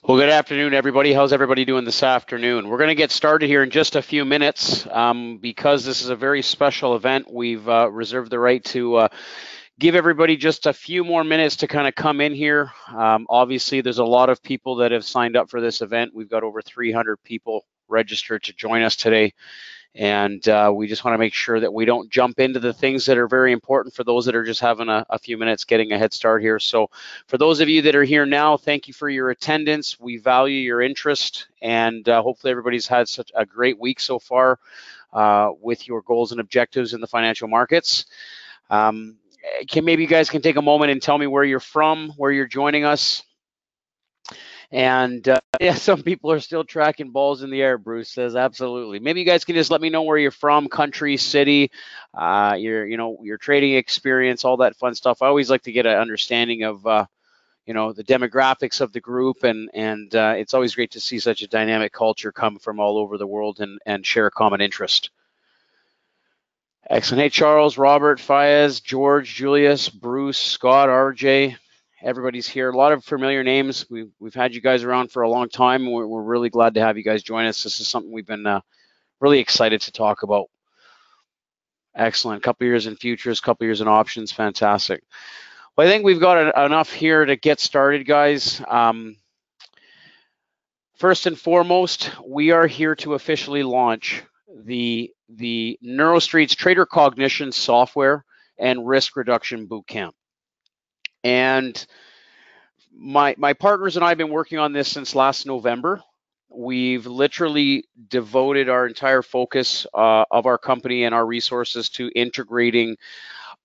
Well, good afternoon, everybody. How's everybody doing this afternoon? We're going to get started here in just a few minutes. Because this is a very special event, we've reserved the right to give everybody just a few more minutes to kind of come in here. Obviously, there's a lot of people that have signed up for this event. We've got over 300 people registered to join us today. And we just want to make sure that we don't jump into the things that are very important for those that are just having a few minutes getting a head start here. So for those of you that are here now, thank you for your attendance. We value your interest, and hopefully everybody's had such a great week so far with your goals and objectives in the financial markets. Maybe you guys can take a moment and tell me where you're from, where you're joining us. And yeah, some people are still tracking balls in the air, Bruce says. Absolutely. Maybe you guys can just let me know where you're from, country, city, your trading experience, all that fun stuff. I always like to get an understanding of the demographics of the group, and it's always great to see such a dynamic culture come from all over the world and share a common interest. Excellent. Hey, Charles, Robert, Fayez, George, Julius, Bruce, Scott, RJ. Everybody's here. A lot of familiar names. We've had you guys around for a long time. We're really glad to have you guys join us. This is something we've been really excited to talk about. Excellent. Couple years in futures, couple years in options. Fantastic. Well, I think we've got enough here to get started, guys. First and foremost, we are here to officially launch the NeuroStreet's Trader Cognition software and risk reduction bootcamp. And my partners and I have been working on this since last November. We've literally devoted our entire focus of our company and our resources to integrating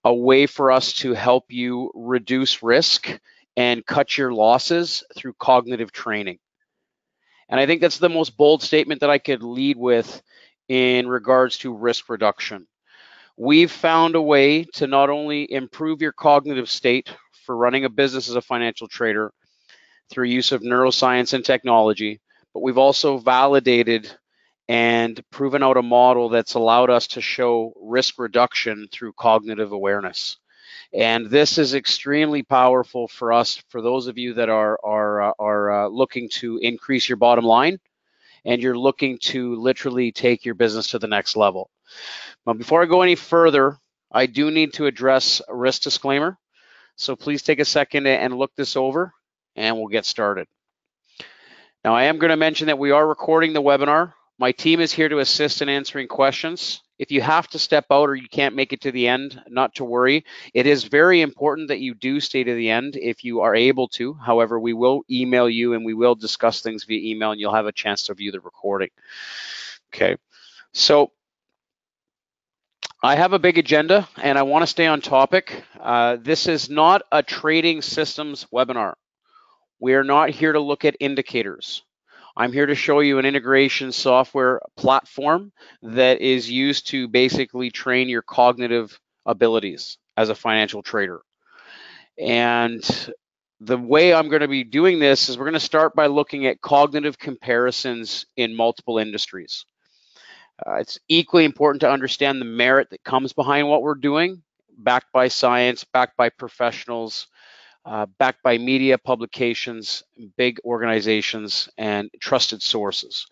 a way for us to help you reduce risk and cut your losses through cognitive training. And I think that's the most bold statement that I could lead with in regards to risk reduction. We've found a way to not only improve your cognitive state for running a business as a financial trader through use of neuroscience and technology, but we've also validated and proven out a model that's allowed us to show risk reduction through cognitive awareness. And this is extremely powerful for us, for those of you that are looking to increase your bottom line and you're looking to literally take your business to the next level. But before I go any further, I do need to address a risk disclaimer. So please take a second and look this over, and we'll get started. Now, I am going to mention that we are recording the webinar. My team is here to assist in answering questions. If you have to step out or you can't make it to the end, not to worry. It is very important that you do stay to the end if you are able to. However, we will email you and we will discuss things via email, and you'll have a chance to view the recording. Okay, so I have a big agenda and I want to stay on topic. This is not a trading systems webinar. We are not here to look at indicators. I'm here to show you an integration software platform that is used to basically train your cognitive abilities as a financial trader. And the way I'm going to be doing this is we're going to start by looking at cognitive comparisons in multiple industries. It's equally important to understand the merit that comes behind what we're doing, backed by science, backed by professionals, backed by media publications, big organizations, and trusted sources.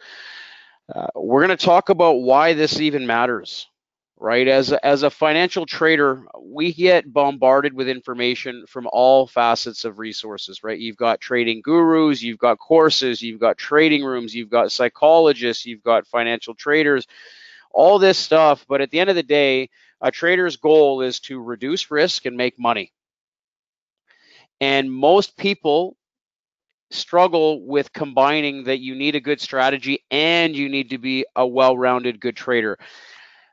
We're going to talk about why this even matters, right? As a financial trader, we get bombarded with information from all facets of resources, right? You've got trading gurus, you've got courses, you've got trading rooms, you've got psychologists, you've got financial traders, all this stuff. But at the end of the day, a trader's goal is to reduce risk and make money. And most people struggle with combining that you need a good strategy and you need to be a well-rounded good trader.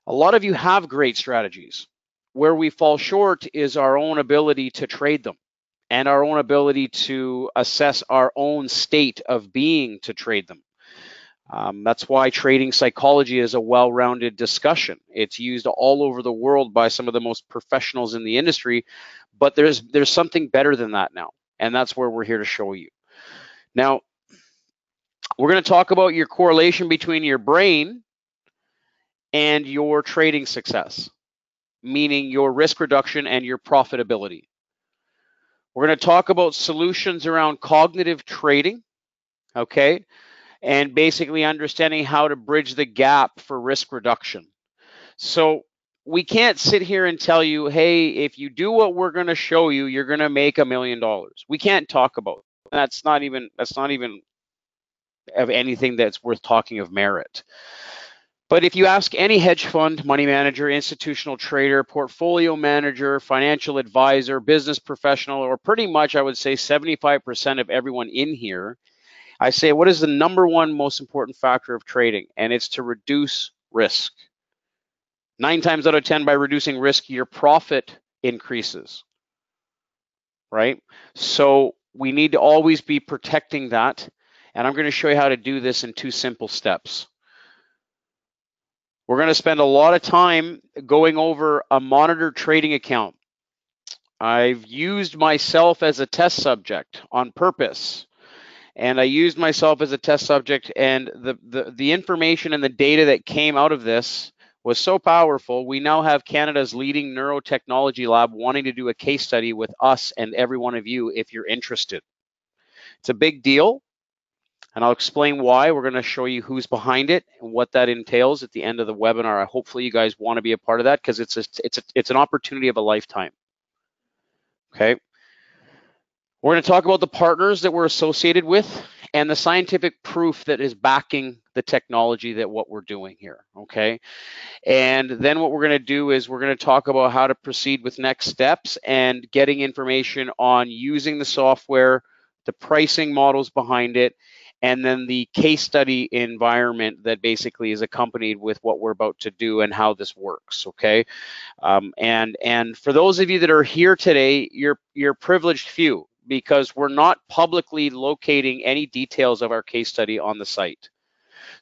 A lot of you have great strategies. Where we fall short is our own ability to trade them and our own ability to assess our own state of being to trade them. That's why trading psychology is a well-rounded discussion. It's used all over the world by some of the most professionals in the industry, but there's something better than that now, and that's where we're here to show you. Now, we're going to talk about your correlation between your brain and your trading success, meaning your risk reduction and your profitability. We're going to talk about solutions around cognitive trading, okay, and basically understanding how to bridge the gap for risk reduction. So we can't sit here and tell you, hey, if you do what we're going to show you, you're going to make $1 million. We can't talk about it. That's not even of anything that's worth talking of merit. But if you ask any hedge fund, money manager, institutional trader, portfolio manager, financial advisor, business professional, or pretty much I would say 75% of everyone in here, I say, what is the number one most important factor of trading? And it's to reduce risk. 9 times out of 10, by reducing risk, your profit increases, right? So we need to always be protecting that. And I'm going to show you how to do this in 2 simple steps. We're going to spend a lot of time going over a monitored trading account. I've used myself as a test subject on purpose. And I used myself as a test subject, and the information and the data that came out of this was so powerful. We now have Canada's leading neurotechnology lab wanting to do a case study with us and every one of you if you're interested. It's a big deal, and I'll explain why. We're going to show you who's behind it and what that entails at the end of the webinar. Hopefully you guys want to be a part of that because it's an opportunity of a lifetime. Okay. We're going to talk about the partners that we're associated with and the scientific proof that is backing the technology that what we're doing here, okay? And then what we're going to do is we're going to talk about how to proceed with next steps and getting information on using the software, the pricing models behind it, and then the case study environment that basically is accompanied with what we're about to do and how this works, okay? And for those of you that are here today, you're privileged few, because we're not publicly locating any details of our case study on the site.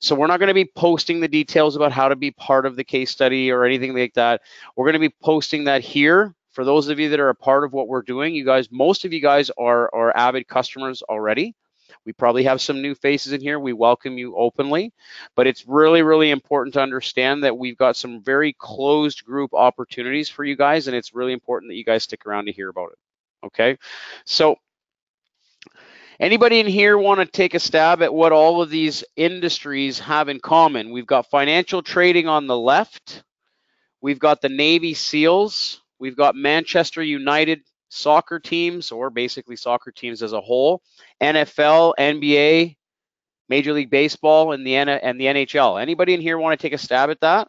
So we're not going to be posting the details about how to be part of the case study or anything like that. We're going to be posting that here. For those of you that are a part of what we're doing, you guys, most of you guys are avid customers already. We probably have some new faces in here. We welcome you openly, but it's really, really important to understand that we've got some very closed group opportunities for you guys, and it's really important that you guys stick around to hear about it. Okay, so anybody in here want to take a stab at what all of these industries have in common? We've got financial trading on the left. We've got the Navy SEALs. We've got Manchester United soccer teams, or basically soccer teams as a whole, NFL, NBA, Major League Baseball, and the NHL. Anybody in here want to take a stab at that?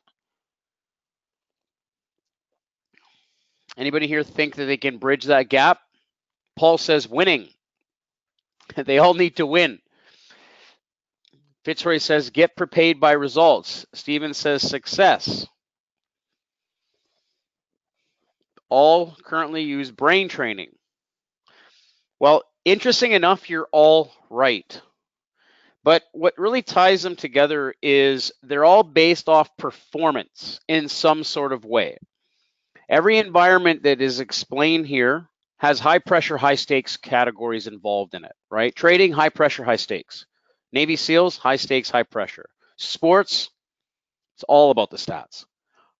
Anybody here think that they can bridge that gap? Paul says winning. They all need to win. Fitzroy says get prepaid by results. Steven says success. All currently use brain training. Well, interesting enough, you're all right. But what really ties them together is they're all based off performance in some sort of way. Every environment that is explained here has high pressure, high stakes categories involved in it, right? Trading, high pressure, high stakes. Navy SEALs, high stakes, high pressure. Sports, it's all about the stats,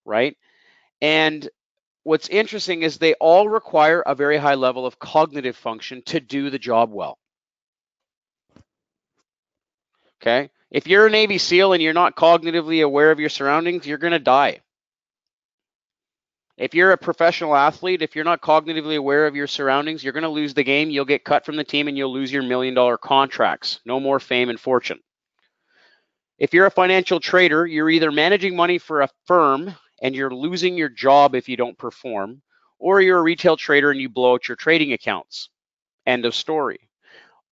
right? And what's interesting is they all require a very high level of cognitive function to do the job well. Okay? If you're a Navy SEAL and you're not cognitively aware of your surroundings, you're going to die. If you're a professional athlete, if you're not cognitively aware of your surroundings, you're going to lose the game, you'll get cut from the team, and you'll lose your $1 million contracts. No more fame and fortune. If you're a financial trader, you're either managing money for a firm and you're losing your job if you don't perform, or you're a retail trader and you blow out your trading accounts. End of story.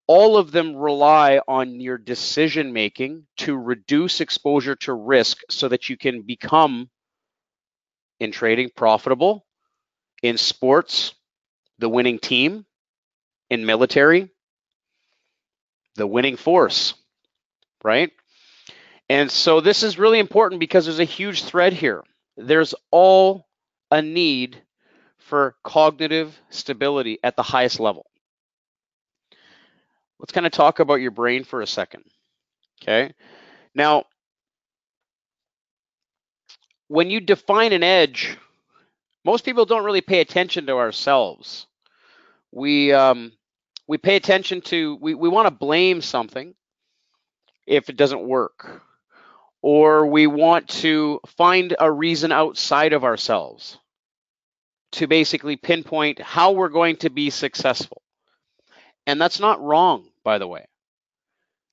All of them rely on your decision making to reduce exposure to risk so that you can become, in trading, profitable, in sports, the winning team, in military, the winning force, right? And so this is really important because there's a huge thread here. There's all a need for cognitive stability at the highest level. Let's kind of talk about your brain for a second, okay? Now, when you define an edge, most people don't really pay attention to ourselves. we pay attention to, we want to blame something if it doesn't work, or we want to find a reason outside of ourselves to basically pinpoint how we're going to be successful. And that's not wrong, by the way.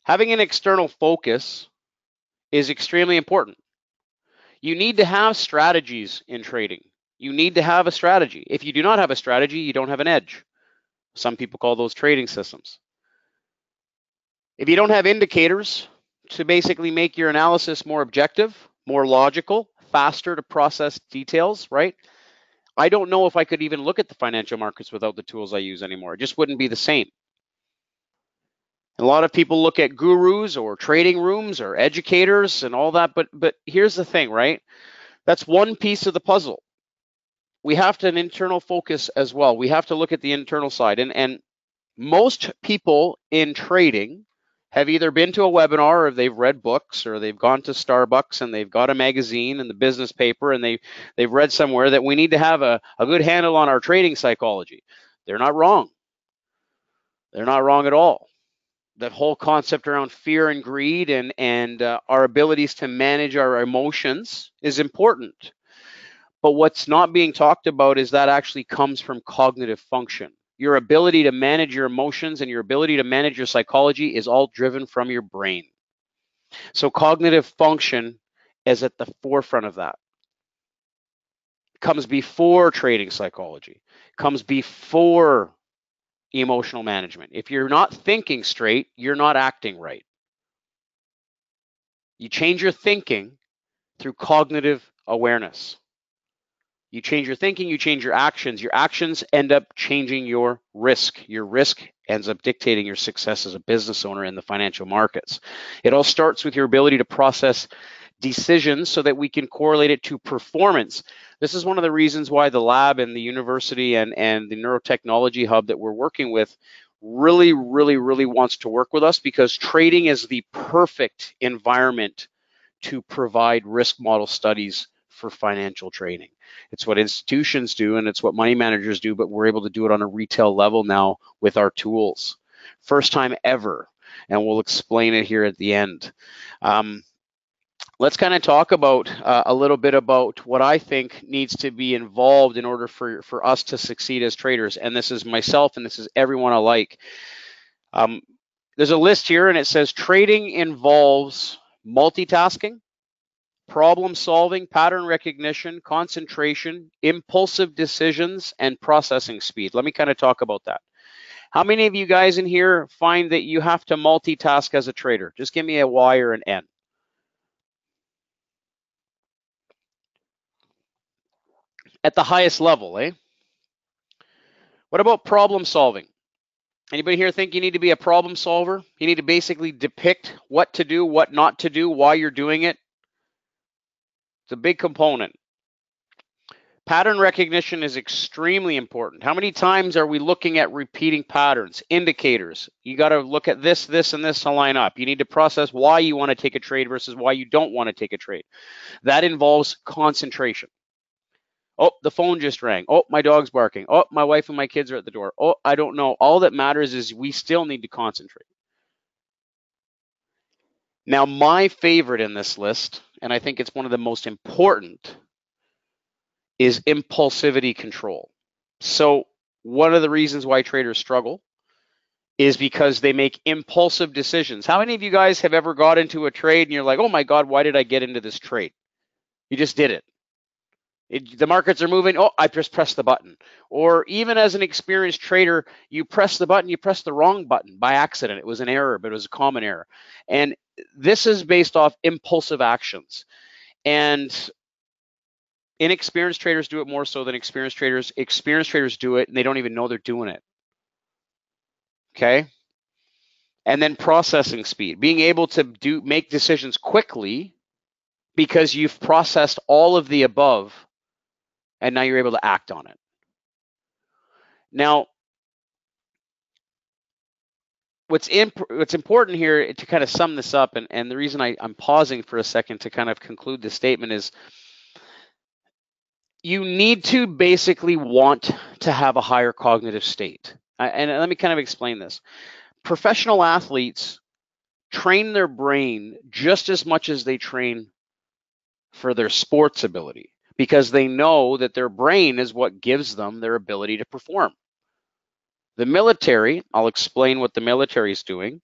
Having an external focus is extremely important. You need to have strategies in trading. You need to have a strategy. If you do not have a strategy, you don't have an edge. Some people call those trading systems. If you don't have indicators to basically make your analysis more objective, more logical, faster to process details, right? I don't know if I could even look at the financial markets without the tools I use anymore. It just wouldn't be the same. A lot of people look at gurus or trading rooms or educators and all that, but here's the thing, right? That's one piece of the puzzle. We have to an internal focus as well. We have to look at the internal side. And most people in trading have either been to a webinar, or they've read books, or they've gone to Starbucks and they've got a magazine and the business paper, and they've read somewhere that we need to have a good handle on our trading psychology. They're not wrong. They're not wrong at all. That whole concept around fear and greed and our abilities to manage our emotions is important. But what's not being talked about is that actually comes from cognitive function. Your ability to manage your emotions and your ability to manage your psychology is all driven from your brain. So cognitive function is at the forefront of that. It comes before trading psychology. It comes before emotional management. If you're not thinking straight, you're not acting right. You change your thinking through cognitive awareness. You change your thinking, you change your actions. Your actions end up changing your risk. Your risk ends up dictating your success as a business owner in the financial markets. It all starts with your ability to process decisions so that we can correlate it to performance. This is one of the reasons why the lab and the university and the neurotechnology hub that we're working with really wants to work with us, because trading is the perfect environment to provide risk model studies for financial trading. It's what institutions do and it's what money managers do, but we're able to do it on a retail level now with our tools. First time ever, and we'll explain it here at the end. Let's kind of talk about a little bit about what I think needs to be involved in order for us to succeed as traders. And this is myself and this is everyone alike. There's a list here and it says trading involves multitasking, problem solving, pattern recognition, concentration, impulsive decisions, and processing speed. Let me kind of talk about that. How many of you guys in here find that you have to multitask as a trader? Just give me a Y or an N. At the highest level, eh? What about problem solving? Anybody here think you need to be a problem solver? You need to basically depict what to do, what not to do, why you're doing it. It's a big component. Pattern recognition is extremely important. How many times are we looking at repeating patterns, indicators? You got to look at this, this, and this to line up. You need to process why you want to take a trade versus why you don't want to take a trade. That involves concentration. Oh, the phone just rang. Oh, my dog's barking. Oh, my wife and my kids are at the door. Oh, I don't know. All that matters is we still need to concentrate. Now, my favorite in this list, and I think it's one of the most important, is impulsivity control. So one of the reasons why traders struggle is because they make impulsive decisions. How many of you guys have ever got into a trade and you're like, oh my God, why did I get into this trade? You just did it. The markets are moving. Oh, I just pressed the button. Or even as an experienced trader, you press the button, you press the wrong button by accident. It was an error, but it was a common error. And this is based off impulsive actions. And inexperienced traders do it more so than experienced traders. Experienced traders do it and they don't even know they're doing it. Okay? And then processing speed, being able to make decisions quickly because you've processed all of the above and now you're able to act on it. Now, what's important here to kind of sum this up, and the reason I'm pausing for a second to kind of conclude this statement is you need to basically want to have a higher cognitive state. and let me kind of explain this. Professional athletes train their brain just as much as they train for their sports ability, because they know that their brain is what gives them their ability to perform. The military, I'll explain what the military is doing.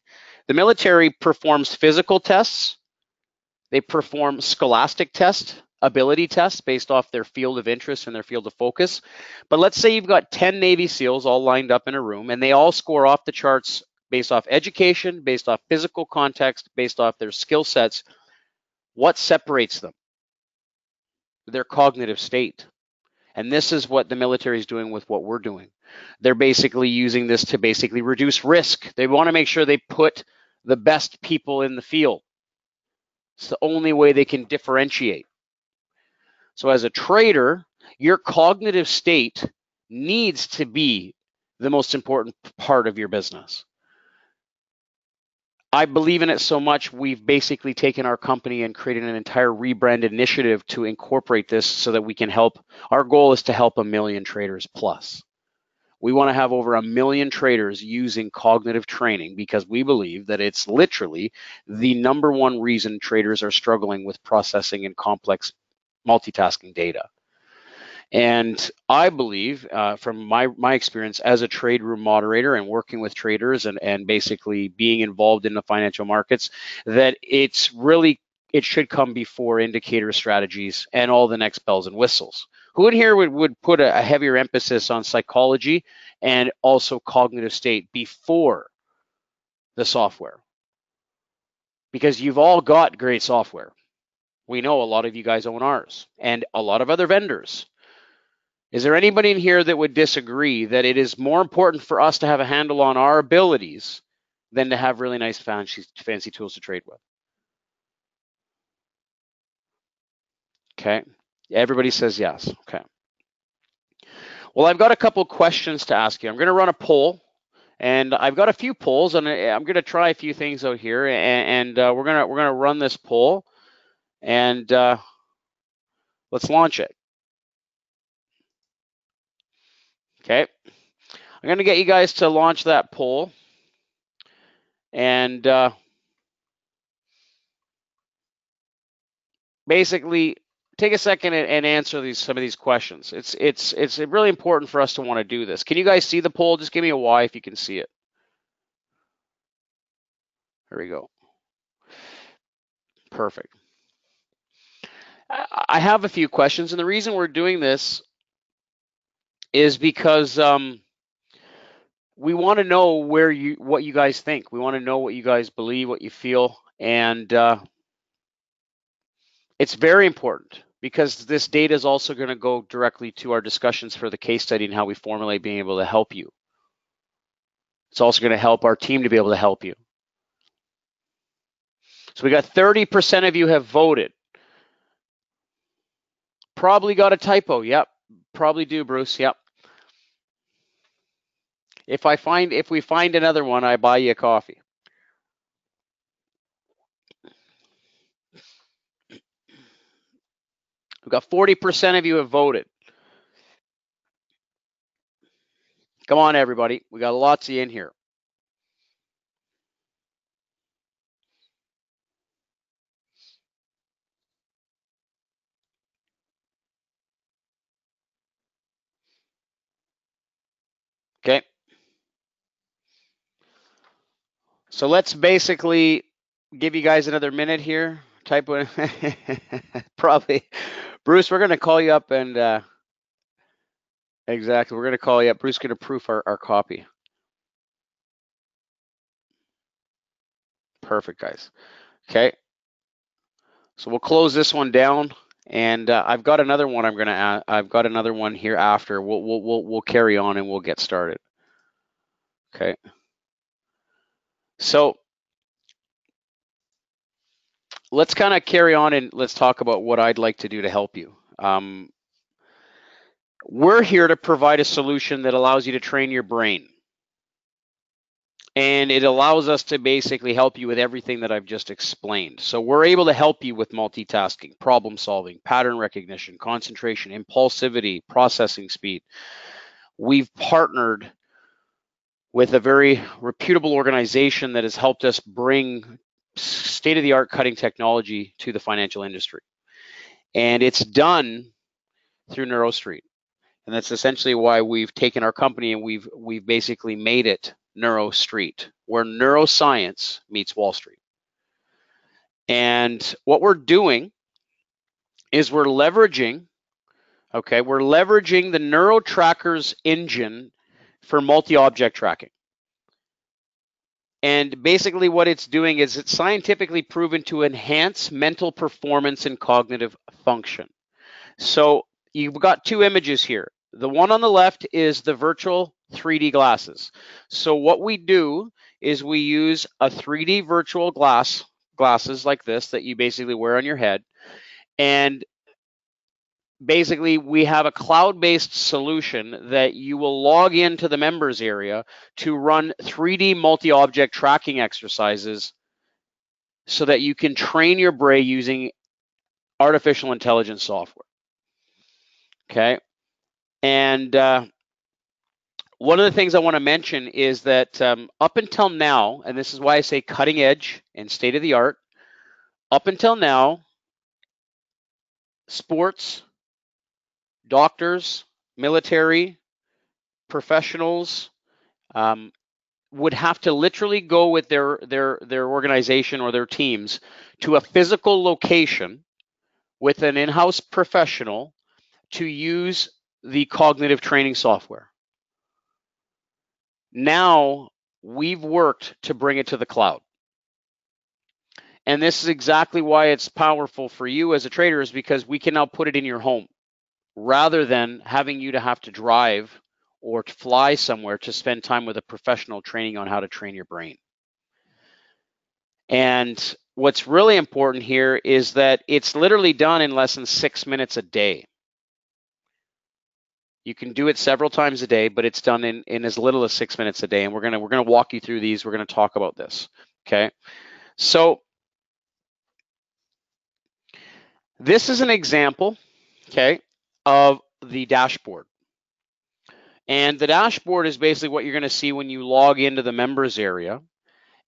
The military performs physical tests. They perform scholastic tests, ability tests based off their field of interest and their field of focus. But let's say you've got 10 Navy SEALs all lined up in a room, and they all score off the charts based off education, based off physical context, based off their skill sets. What separates them? Their cognitive state. And this is what the military is doing with what we're doing. They're basically using this to basically reduce risk. They want to make sure they put the best people in the field. It's the only way they can differentiate. So as a trader, your cognitive state needs to be the most important part of your business. I believe in it so much, we've basically taken our company and created an entire rebrand initiative to incorporate this so that we can help. Our goal is to help 1 million traders plus. We want to have over 1 million traders using cognitive training, because we believe that it's literally the #1 reason traders are struggling with processing and complex multitasking data. And I believe, from my experience as a trade room moderator and working with traders and basically being involved in the financial markets, that it should come before indicator strategies and all the next bells and whistles. Who in here would put a heavier emphasis on psychology and also cognitive state before the software? Because you've all got great software. We know a lot of you guys own ours and a lot of other vendors. Is there anybody in here that would disagree that it is more important for us to have a handle on our abilities than to have really nice fancy tools to trade with? Okay. Everybody says yes. Okay. Well, I've got a couple questions to ask you. I'm going to run a poll, and I've got a few polls, and I'm going to try a few things out here, and we're gonna run this poll, and let's launch it. Okay. I'm going to get you guys to launch that poll, and basically take a second and answer some of these questions. It's really important for us to want to do this. Can you guys see the poll? Just give me a Y if you can see it. There we go. Perfect. I have a few questions, and the reason we're doing this is because we want to know what you guys think. We want to know what you guys believe, what you feel, and it's very important, because this data is also going to go directly to our discussions for the case study and how we formulate being able to help you. It's also going to help our team to be able to help you. So we got 30% of you have voted. Probably got a typo. Yep. Probably do, Bruce. Yep. If we find another one, I buy you a coffee. We've got 40% of you have voted. Come on, everybody. We got lots of you in here. Okay. So let's basically give you guys another minute here. Type one. Probably. Bruce, we're going to call you up and exactly. We're going to call you up. Bruce is going to proof our copy. Perfect, guys. Okay. So we'll close this one down, and I've got another one. I've got another one here after. We'll carry on and we'll get started. Okay. So let's kind of carry on and let's talk about what I'd like to do to help you. We're here to provide a solution that allows you to train your brain. And it allows us to basically help you with everything that I've just explained. So we're able to help you with multitasking, problem solving, pattern recognition, concentration, impulsivity, processing speed. We've partnered with a very reputable organization that has helped us bring state-of-the-art cutting technology to the financial industry. And it's done through NeuroStreet. And that's essentially why we've taken our company and we've basically made it NeuroStreet, where neuroscience meets Wall Street. And what we're doing is we're leveraging the NeuroTracker's engine for multi-object tracking. And basically what it's doing is it's scientifically proven to enhance mental performance and cognitive function. So you've got two images here. The one on the left is the virtual 3D glasses. So what we do is we use a 3D virtual glasses like this that you basically wear on your head. And basically we have a cloud-based solution that you will log into the members area to run 3D multi-object tracking exercises so that you can train your brain using artificial intelligence software. Okay. And one of the things I want to mention is that up until now, and this is why I say cutting edge and state of the art, up until now, sports, doctors, military, professionals would have to literally go with their organization or their teams to a physical location with an in-house professional to use the cognitive training software. Now we've worked to bring it to the cloud. And this is exactly why it's powerful for you as a trader, is because we can now put it in your home rather than having you to have to drive or to fly somewhere to spend time with a professional training on how to train your brain. And what's really important here is that it's literally done in less than 6 minutes a day. You can do it several times a day, but it's done in as little as 6 minutes a day. And we're gonna walk you through these. We're gonna talk about this. Okay. So this is an example, okay, of the dashboard. And the dashboard is basically what you're gonna see when you log into the members area.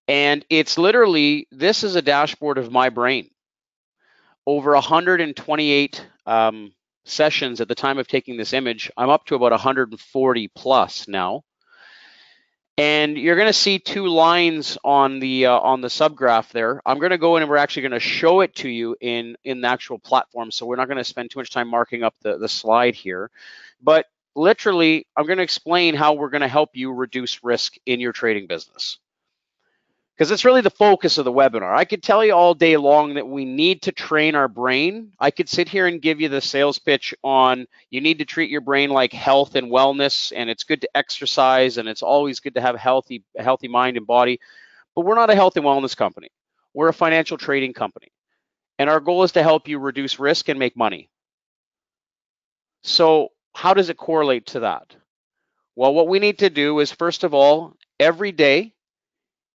And it's literally, this is a dashboard of my brain. Over 128 sessions at the time of taking this image. I'm up to about 140 plus now. And you're going to see two lines on the subgraph there. I'm going to go in and we're actually going to show it to you in the actual platform. So we're not going to spend too much time marking up the slide here. But literally, I'm going to explain how we're going to help you reduce risk in your trading business. Because it's really the focus of the webinar. I could tell you all day long that we need to train our brain. I could sit here and give you the sales pitch on you need to treat your brain like health and wellness, and it's good to exercise, and it's always good to have a healthy mind and body. But we're not a health and wellness company. We're a financial trading company. And our goal is to help you reduce risk and make money. So how does it correlate to that? Well, what we need to do is, first of all, every day,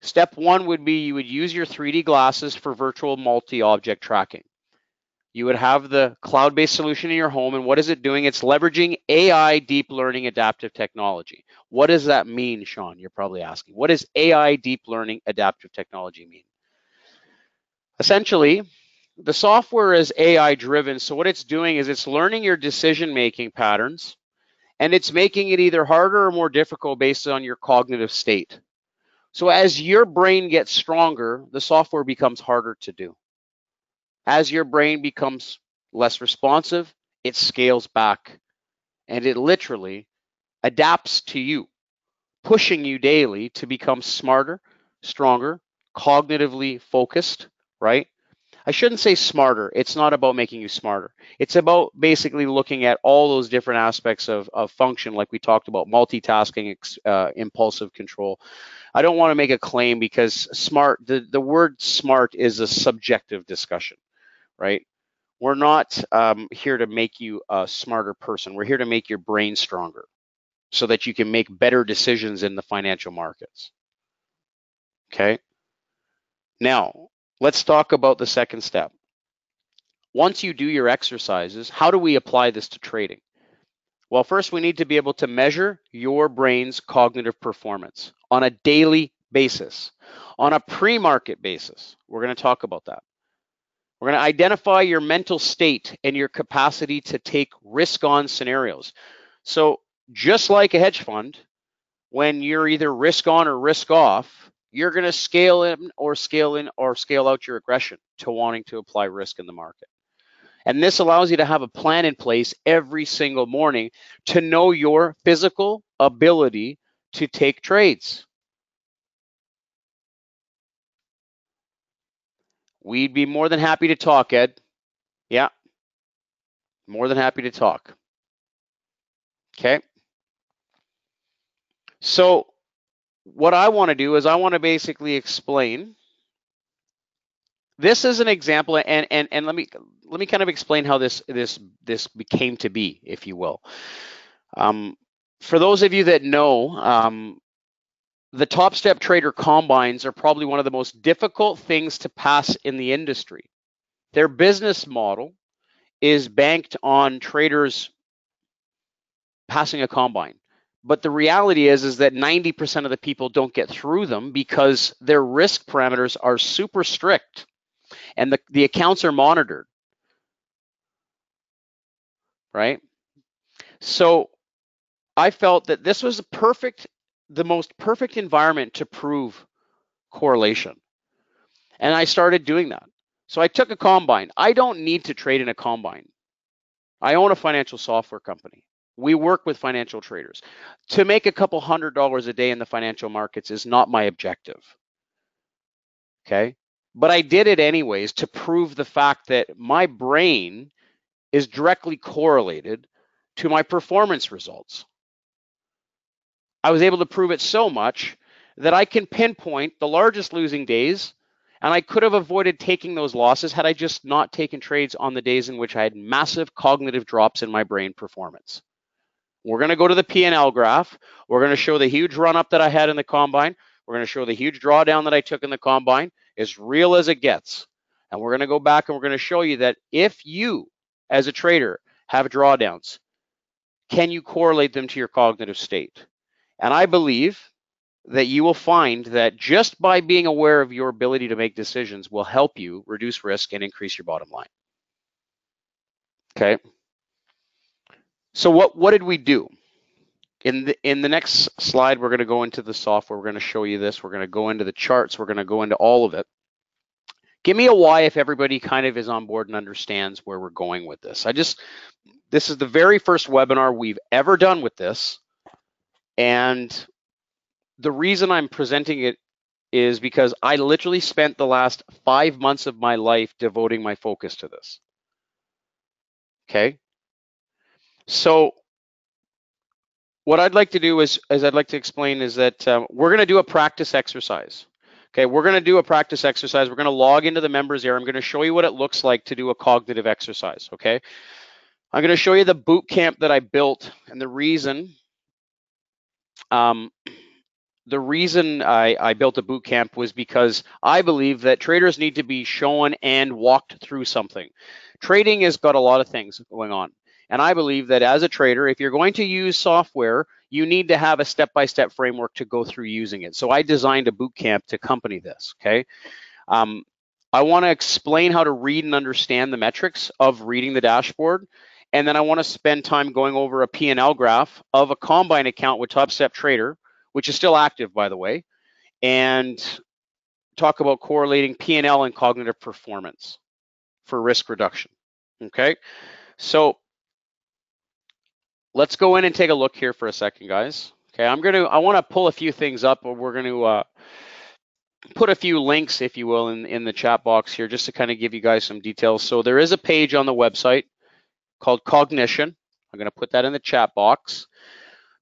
step one would be you would use your 3D glasses for virtual multi-object tracking. You would have the cloud-based solution in your home, and what is it doing? It's leveraging AI deep learning adaptive technology. What does that mean, Sean? You're probably asking. What does AI deep learning adaptive technology mean? Essentially, the software is AI driven, so what it's doing is it's learning your decision-making patterns, and it's making it either harder or more difficult based on your cognitive state. So as your brain gets stronger, the software becomes harder to do. As your brain becomes less responsive, it scales back, and it literally adapts to you, pushing you daily to become smarter, stronger, cognitively focused, right? I shouldn't say smarter. It's not about making you smarter. It's about basically looking at all those different aspects of function, like we talked about, multitasking, impulsive control. I don't want to make a claim because smart, the word smart is a subjective discussion, right? We're not here to make you a smarter person. We're here to make your brain stronger so that you can make better decisions in the financial markets. Okay? Now, let's talk about the second step. Once you do your exercises, how do we apply this to trading? Well, first we need to be able to measure your brain's cognitive performance on a daily basis. On a pre-market basis, we're going to talk about that. We're going to identify your mental state and your capacity to take risk-on scenarios. So just like a hedge fund, when you're either risk on or risk off, you're going to scale in or scale out your aggression to wanting to apply risk in the market. And this allows you to have a plan in place every single morning to know your physical ability to take trades. We'd be more than happy to talk, Ed. Yeah, more than happy to talk. Okay. So what I want to do is I want to basically explain. This is an example, and let me kind of explain how this came to be, if you will. For those of you that know, the Top Step Trader combines are probably one of the most difficult things to pass in the industry. Their business model is banked on traders passing a combine. But the reality is that 90% of the people don't get through them because their risk parameters are super strict and the accounts are monitored, right? So I felt that this was the most perfect environment to prove correlation. And I started doing that. So I took a combine. I don't need to trade in a combine. I own a financial software company. We work with financial traders. To make a couple $100 a day in the financial markets is not my objective. Okay? But I did it anyways to prove the fact that my brain is directly correlated to my performance results. I was able to prove it so much that I can pinpoint the largest losing days, and I could have avoided taking those losses had I just not taken trades on the days in which I had massive cognitive drops in my brain performance. We're going to go to the P&L graph. We're going to show the huge run up that I had in the combine. We're going to show the huge drawdown that I took in the combine, as real as it gets. And we're going to go back and we're going to show you that if you, as a trader, have drawdowns, can you correlate them to your cognitive state? And I believe that you will find that just by being aware of your ability to make decisions will help you reduce risk and increase your bottom line. Okay. So what did we do? In the next slide, we're going to go into the software. We're going to show you this. We're going to go into the charts. We're going to go into all of it. Give me a why if everybody kind of is on board and understands where we're going with this. This is the very first webinar we've ever done with this. And the reason I'm presenting it is because I literally spent the last 5 months of my life devoting my focus to this. Okay. So what I'd like to do is I'd like to explain is that we're going to do a practice exercise. Okay, we're going to do a practice exercise. We're going to log into the members area. I'm going to show you what it looks like to do a cognitive exercise. Okay, I'm going to show you the boot camp that I built, and the reason I built a boot camp was because I believe that traders need to be shown and walked through something. Trading has got a lot of things going on. And I believe that as a trader, if you're going to use software, you need to have a step-by-step framework to go through using it. So I designed a boot camp to accompany this, okay? I want to explain how to read and understand the metrics of reading the dashboard. And then I want to spend time going over a P&L graph of a combine account with Top Step Trader, which is still active, by the way, and talk about correlating P&L and cognitive performance for risk reduction, okay? So let's go in and take a look here for a second, guys. Okay, I want to pull a few things up, but we're going to put a few links, if you will, in the chat box here, just to kind of give you guys some details. So there is a page on the website called Cognition. I'm going to put that in the chat box.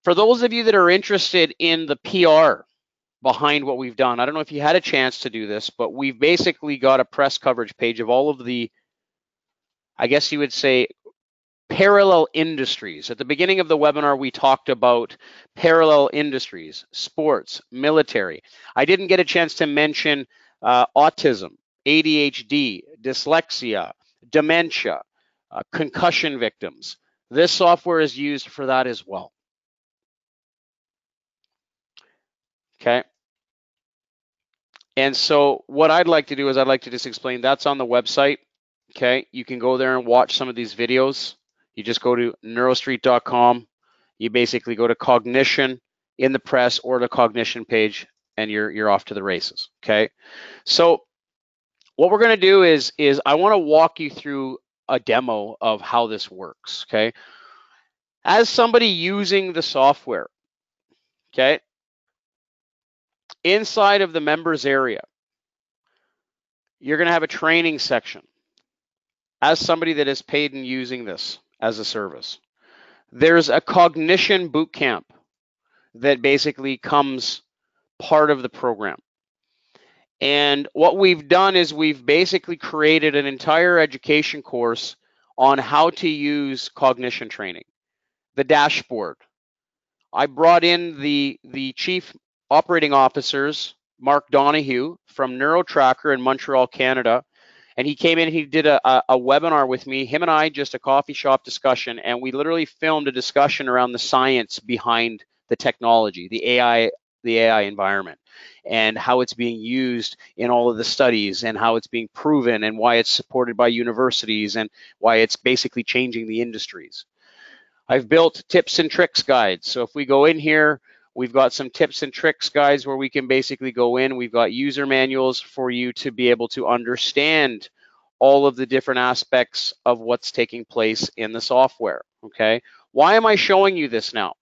For those of you that are interested in the PR behind what we've done, I don't know if you had a chance to do this, but we've basically got a press coverage page of all of the, I guess you would say, parallel industries. At the beginning of the webinar, we talked about parallel industries, sports, military. I didn't get a chance to mention autism, ADHD, dyslexia, dementia, concussion victims. This software is used for that as well. Okay. And so what I'd like to do is I'd like to just explain that's on the website. Okay. You can go there and watch some of these videos. You just go to neurostreet.com. You basically go to cognition in the press or the cognition page, and you're off to the races. Okay. So what we're going to do is I want to walk you through a demo of how this works. Okay. As somebody using the software, okay, inside of the members area, you're going to have a training section. As somebody that is paid in using this as a service, there's a cognition bootcamp that basically comes part of the program. And what we've done is we've basically created an entire education course on how to use cognition training. The dashboard. I brought in the chief operating officers, Mark Donahue from NeuroTracker in Montreal, Canada, and he came in and he did a webinar with me, him and I, just a coffee shop discussion, and we literally filmed a discussion around the science behind the technology, the AI environment, and how it's being used in all of the studies and how it's being proven and why it's supported by universities and why it's basically changing the industries. I've built tips and tricks guides. So if we go in here, we've got some tips and tricks guides where we can basically go in. We've got user manuals for you to be able to understand all of the different aspects of what's taking place in the software. Okay. Why am I showing you this now?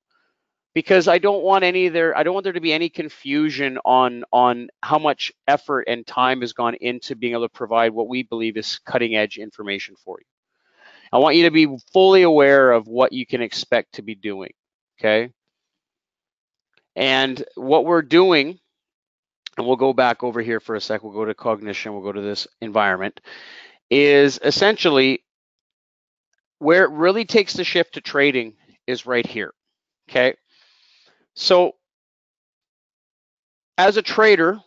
Because I don't want there to be any confusion on how much effort and time has gone into being able to provide what we believe is cutting edge information for you. I want you to be fully aware of what you can expect to be doing, okay? And what we're doing, and we'll go back over here for a sec, we'll go to cognition, we'll go to this environment, is essentially where it really takes the shift to trading is right here, okay? So as a trader,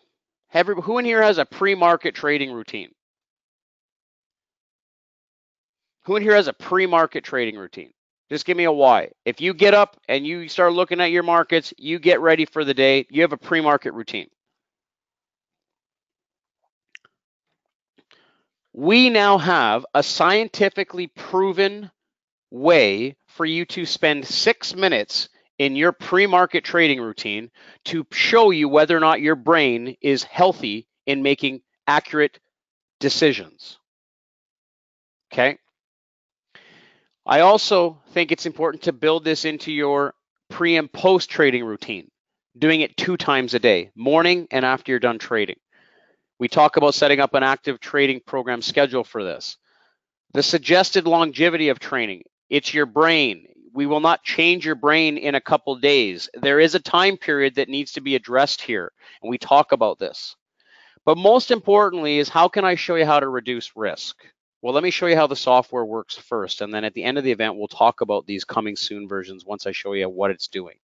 who in here has a pre-market trading routine? Who in here has a pre-market trading routine? Just give me a why. If you get up and you start looking at your markets, you get ready for the day, you have a pre-market routine. We now have a scientifically proven way for you to spend 6 minutes in your pre-market trading routine to show you whether or not your brain is healthy in making accurate decisions. Okay? I also think it's important to build this into your pre and post trading routine, doing it 2 times a day, morning and after you're done trading. We talk about setting up an active trading program schedule for this. The suggested longevity of training, it's your brain. We will not change your brain in a couple days. There is a time period that needs to be addressed here, and we talk about this. But most importantly is, how can I show you how to reduce risk? Well, let me show you how the software works first, and then at the end of the event, we'll talk about these coming soon versions once I show you what it's doing.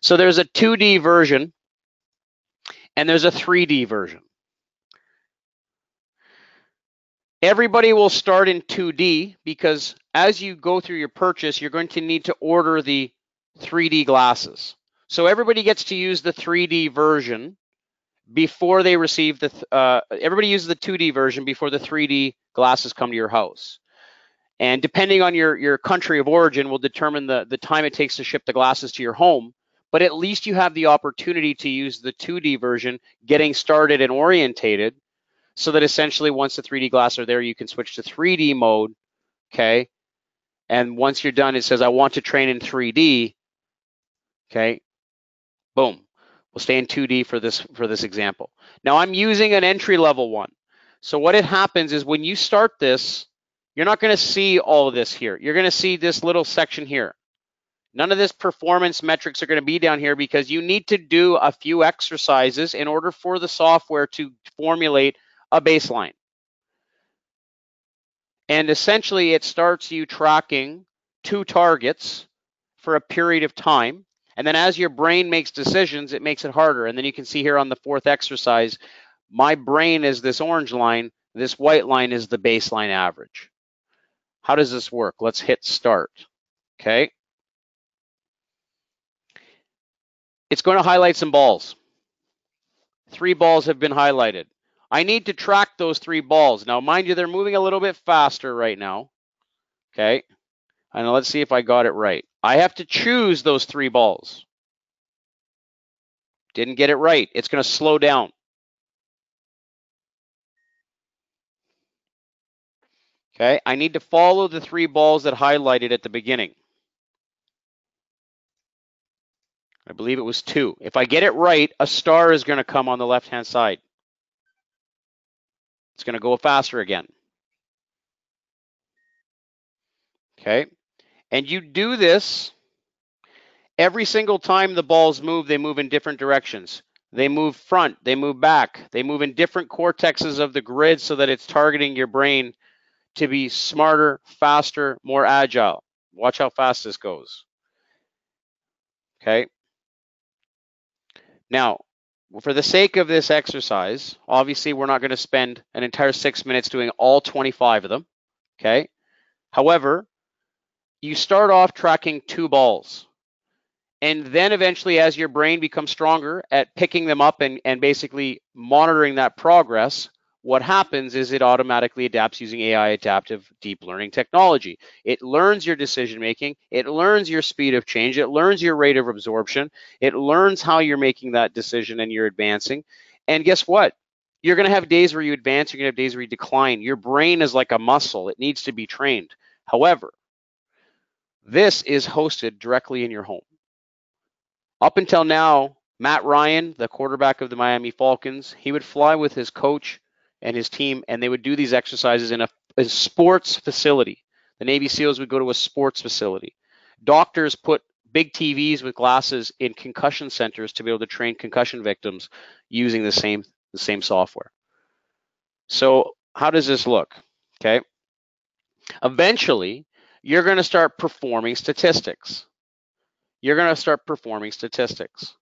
So there's a 2D version, and there's a 3D version. Everybody will start in 2D because as you go through your purchase, you're going to need to order the 3D glasses. So everybody gets to use the 3D version before they receive everybody uses the 2D version before the 3D glasses come to your house. And depending on your country of origin will determine the time it takes to ship the glasses to your home. But at least you have the opportunity to use the 2D version, getting started and orientated, so that essentially once the 3D glasses are there, you can switch to 3D mode, okay? And once you're done, it says, I want to train in 3D, okay? Boom. We'll stay in 2D for this example. Now I'm using an entry-level one. So what it happens is when you start this, you're not going to see all of this here. You're going to see this little section here. None of this performance metrics are going to be down here because you need to do a few exercises in order for the software to formulate a baseline. And essentially it starts you tracking 2 targets for a period of time. And then as your brain makes decisions, it makes it harder. And then you can see here on the 4th exercise, my brain is this orange line, this white line is the baseline average. How does this work? Let's hit start, okay? It's going to highlight some balls. 3 balls have been highlighted. I need to track those 3 balls. Now, mind you, they're moving a little bit faster right now. Okay. And let's see if I got it right. I have to choose those 3 balls. Didn't get it right. It's going to slow down. Okay. I need to follow the 3 balls that highlighted at the beginning. I believe it was 2. If I get it right, a star is going to come on the left-hand side. It's going to go faster again. Okay. And you do this every single time the balls move, they move in different directions. They move front, they move back, they move in different cortexes of the grid so that it's targeting your brain to be smarter, faster, more agile. Watch how fast this goes. Okay. Now, for the sake of this exercise, obviously we're not going to spend an entire 6 minutes doing all 25 of them. Okay. However, you start off tracking 2 balls. And then eventually, as your brain becomes stronger at picking them up and basically monitoring that progress, what happens is it automatically adapts using AI adaptive deep learning technology. It learns your decision making, it learns your speed of change, it learns your rate of absorption, it learns how you're making that decision and you're advancing. And guess what? You're going to have days where you advance, you're going to have days where you decline. Your brain is like a muscle, it needs to be trained. However, this is hosted directly in your home. Up until now, Matt Ryan, the quarterback of the Miami Falcons, he would fly with his coach and his team, and they would do these exercises in a sports facility. The Navy SEALs would go to a sports facility. Doctors put big TVs with glasses in concussion centers to be able to train concussion victims using the same software. So how does this look? Okay. Eventually, you're going to start performing statistics. You're going to start performing statistics.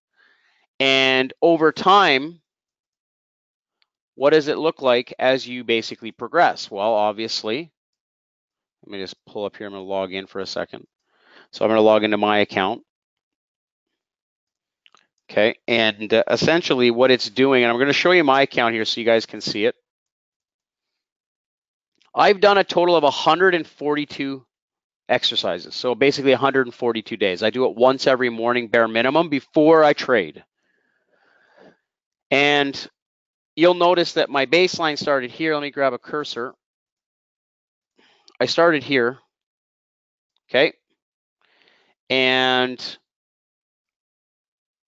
And over time, what does it look like as you basically progress? Well, obviously, let me just pull up here. I'm going to log in for a second. So I'm going to log into my account. Okay, and essentially what it's doing, and I'm going to show you my account here so you guys can see it. I've done a total of 142 exercises. So basically 142 days. I do it once every morning, bare minimum, before I trade. And you'll notice that my baseline started here. Let me grab a cursor. I started here, okay? And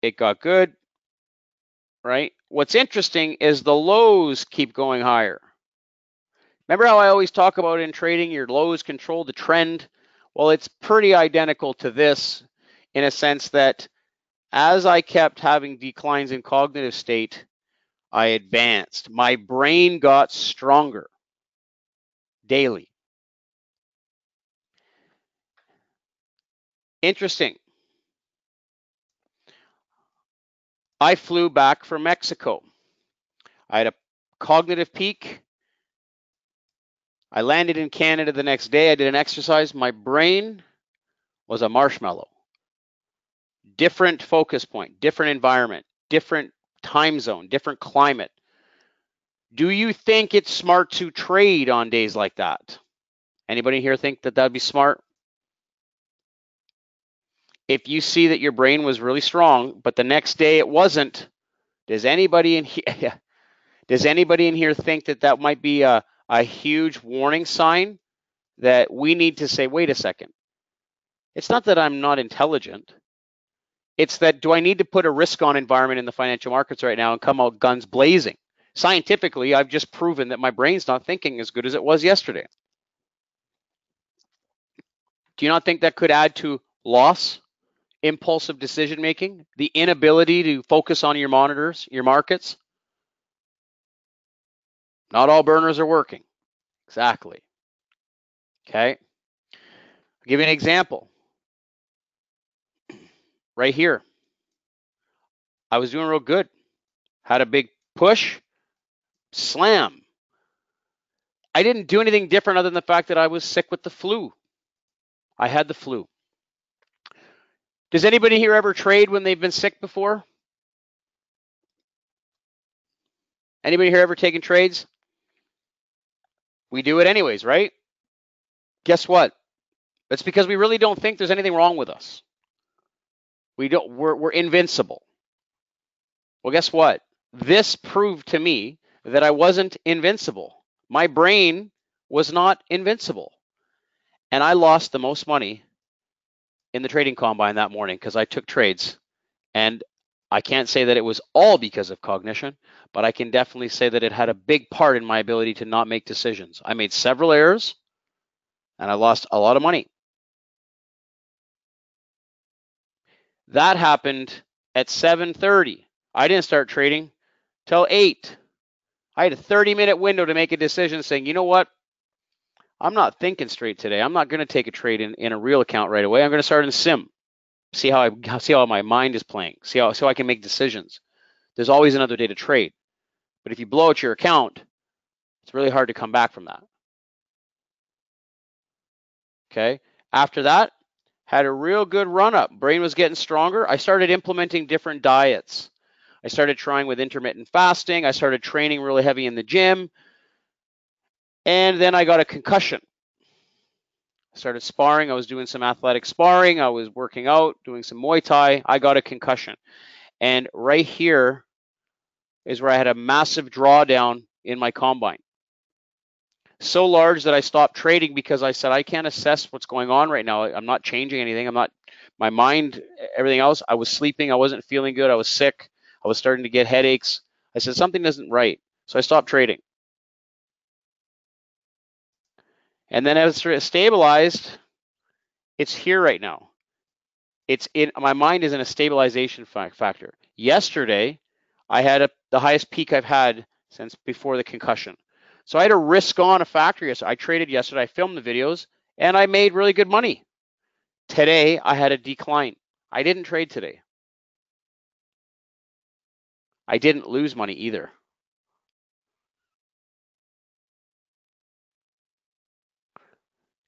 it got good, right? What's interesting is the lows keep going higher. Remember how I always talk about in trading, your lows control the trend? Well, it's pretty identical to this in a sense that as I kept having declines in cognitive state, I advanced. My brain got stronger daily. Interesting. I flew back from Mexico. I had a cognitive peak. I landed in Canada the next day. I did an exercise. My brain was a marshmallow. Different focus point, different environment, different time zone, different climate. Do you think it's smart to trade on days like that? Anybody here think that that'd be smart? If you see that your brain was really strong, but the next day it wasn't, does anybody in here, think that that might be a huge warning sign that we need to say, wait a second. It's not that I'm not intelligent. It's that, do I need to put a risk-on environment in the financial markets right now and come out guns blazing? Scientifically, I've just proven that my brain's not thinking as good as it was yesterday. Do you not think that could add to loss, impulsive decision-making, the inability to focus on your monitors, your markets? Not all burners are working. Exactly. Okay. I'll give you an example. Right here. I was doing real good. Had a big push, slam. I didn't do anything different other than the fact that I was sick with the flu. I had the flu. Does anybody here ever trade when they've been sick before? Anybody here ever taken trades? We do it anyways, right? Guess what? It's because we really don't think there's anything wrong with us. We're invincible. Well, guess what? This proved to me that I wasn't invincible. My brain was not invincible. And I lost the most money in the trading combine that morning because I took trades. And I can't say that it was all because of cognition, but I can definitely say that it had a big part in my ability to not make decisions. I made several errors and I lost a lot of money. That happened at 7:30. I didn't start trading till 8. I had a 30-minute window to make a decision saying, you know what? I'm not thinking straight today. I'm not going to take a trade in a real account right away. I'm going to start in sim. See how my mind is playing. See how I can make decisions. There's always another day to trade. But if you blow out your account, it's really hard to come back from that. Okay. After that, had a real good run up. Brain was getting stronger. I started implementing different diets. I started trying with intermittent fasting. I started training really heavy in the gym. And then I got a concussion. I started sparring. I was doing some athletic sparring. I was working out, doing some Muay Thai. I got a concussion. And right here is where I had a massive drawdown in my combine. So large that I stopped trading because I said, I can't assess what's going on right now. I'm not changing anything. My mind, everything else. I was sleeping. I wasn't feeling good. I was sick. I was starting to get headaches. I said, something isn't right. So I stopped trading. And then as it stabilized, it's here right now. My mind is in a stabilization factor. Yesterday, I had the highest peak I've had since before the concussion. So I had a risk on a factor yesterday. I traded yesterday. I filmed the videos, and I made really good money. Today, I had a decline. I didn't trade today. I didn't lose money either.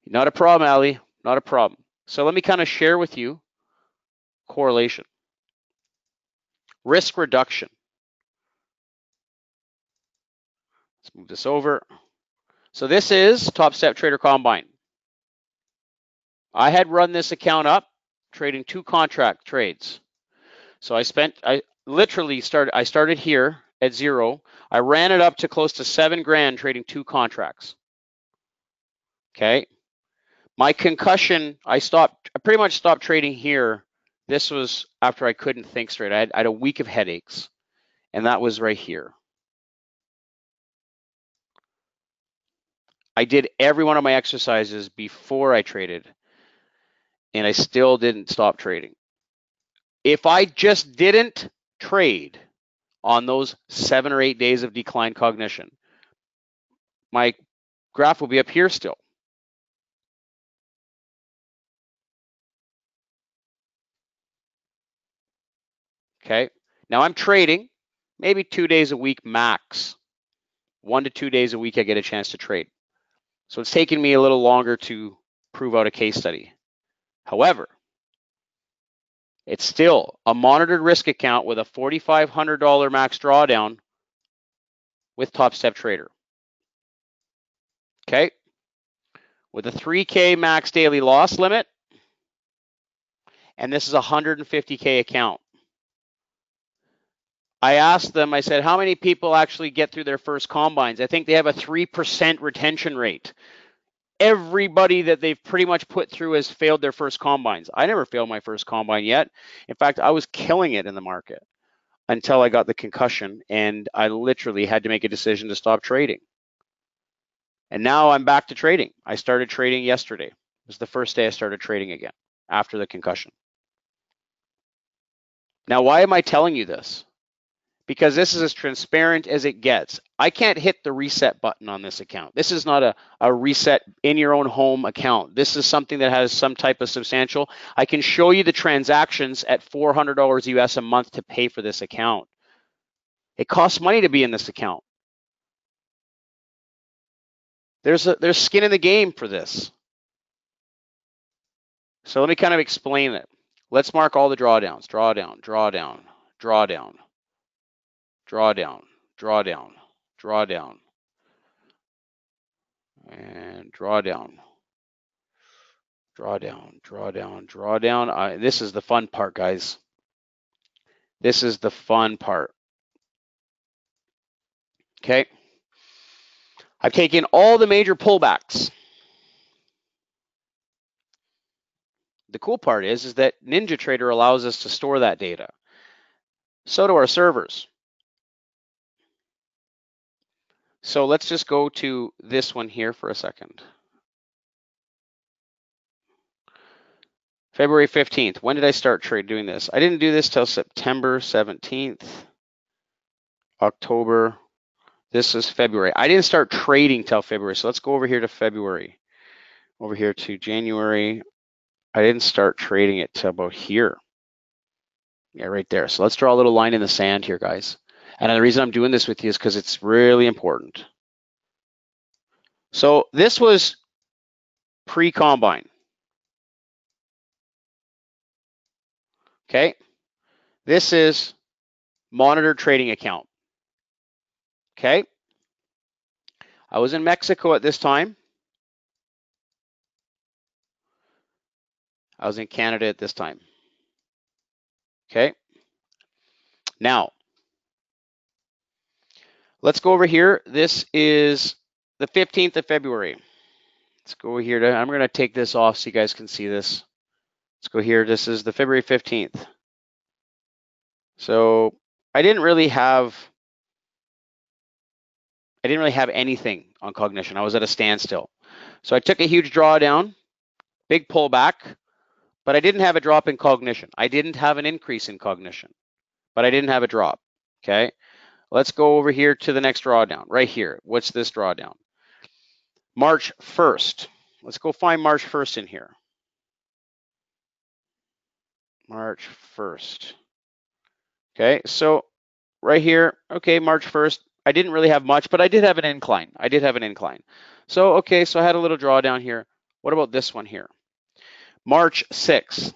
Not a problem, Ali. Not a problem. So let me kind of share with you correlation. Risk reduction. Let's move this over. So this is Top Step Trader Combine. I had run this account up trading 2 contract trades. So I started here at 0. I ran it up to close to 7 grand trading 2 contracts. Okay. My concussion, I pretty much stopped trading here. This was after I couldn't think straight. I had a week of headaches, and that was right here. I did every one of my exercises before I traded, and I still didn't stop trading. If I just didn't trade on those 7 or 8 days of decline cognition, my graph will be up here still. Okay. Now I'm trading maybe 2 days a week max. 1 to 2 days a week I get a chance to trade. So it's taken me a little longer to prove out a case study. However, it's still a monitored risk account with a $4,500 max drawdown with Top Step Trader. Okay. With a 3K max daily loss limit. And this is a 150K account. I asked them, I said, how many people actually get through their first combines? I think they have a 3% retention rate. Everybody that they've pretty much put through has failed their first combines. I never failed my first combine yet. In fact, I was killing it in the market until I got the concussion, and I literally had to make a decision to stop trading. And now I'm back to trading. I started trading yesterday. It was the first day I started trading again after the concussion. Now, why am I telling you this? Because this is as transparent as it gets. I can't hit the reset button on this account. This is not a reset in your own home account. This is something that has some type of substantial. I can show you the transactions at $400 US a month to pay for this account. It costs money to be in this account. There's skin in the game for this. So let me kind of explain it. Let's mark all the drawdowns. Drawdown, drawdown, drawdown, drawdown, drawdown. drawdown, and drawdown, drawdown, drawdown, drawdown. This is the fun part, guys. This is the fun part. Okay. I've taken all the major pullbacks. The cool part is that NinjaTrader allows us to store that data. So do our servers. So let's just go to this one here for a second. February 15th. When did I start doing this? I didn't do this till September 17th. October. This is February. I didn't start trading till February. So let's go over here to February. Over here to January. I didn't start trading it till about here. Yeah, right there. So let's draw a little line in the sand here, guys. And the reason I'm doing this with you is because it's really important. So this was pre-combine. Okay. This is monitored trading account. Okay. I was in Mexico at this time. I was in Canada at this time. Okay. Now, let's go over here. This is the 15th of February. Let's go over here. I'm going to take this off so you guys can see this. Let's go here. This is the February 15th. So I didn't really have anything on cognition. I was at a standstill. So I took a huge drawdown, big pullback, but I didn't have a drop in cognition. I didn't have an increase in cognition, but I didn't have a drop. Okay. Let's go over here to the next drawdown right here. What's this drawdown? March 1st. Let's go find March 1st in here. March 1st. Okay, so right here, okay, March 1st, I didn't really have much, but I did have an incline. So, okay, so I had a little drawdown here. What about this one here? March 6th.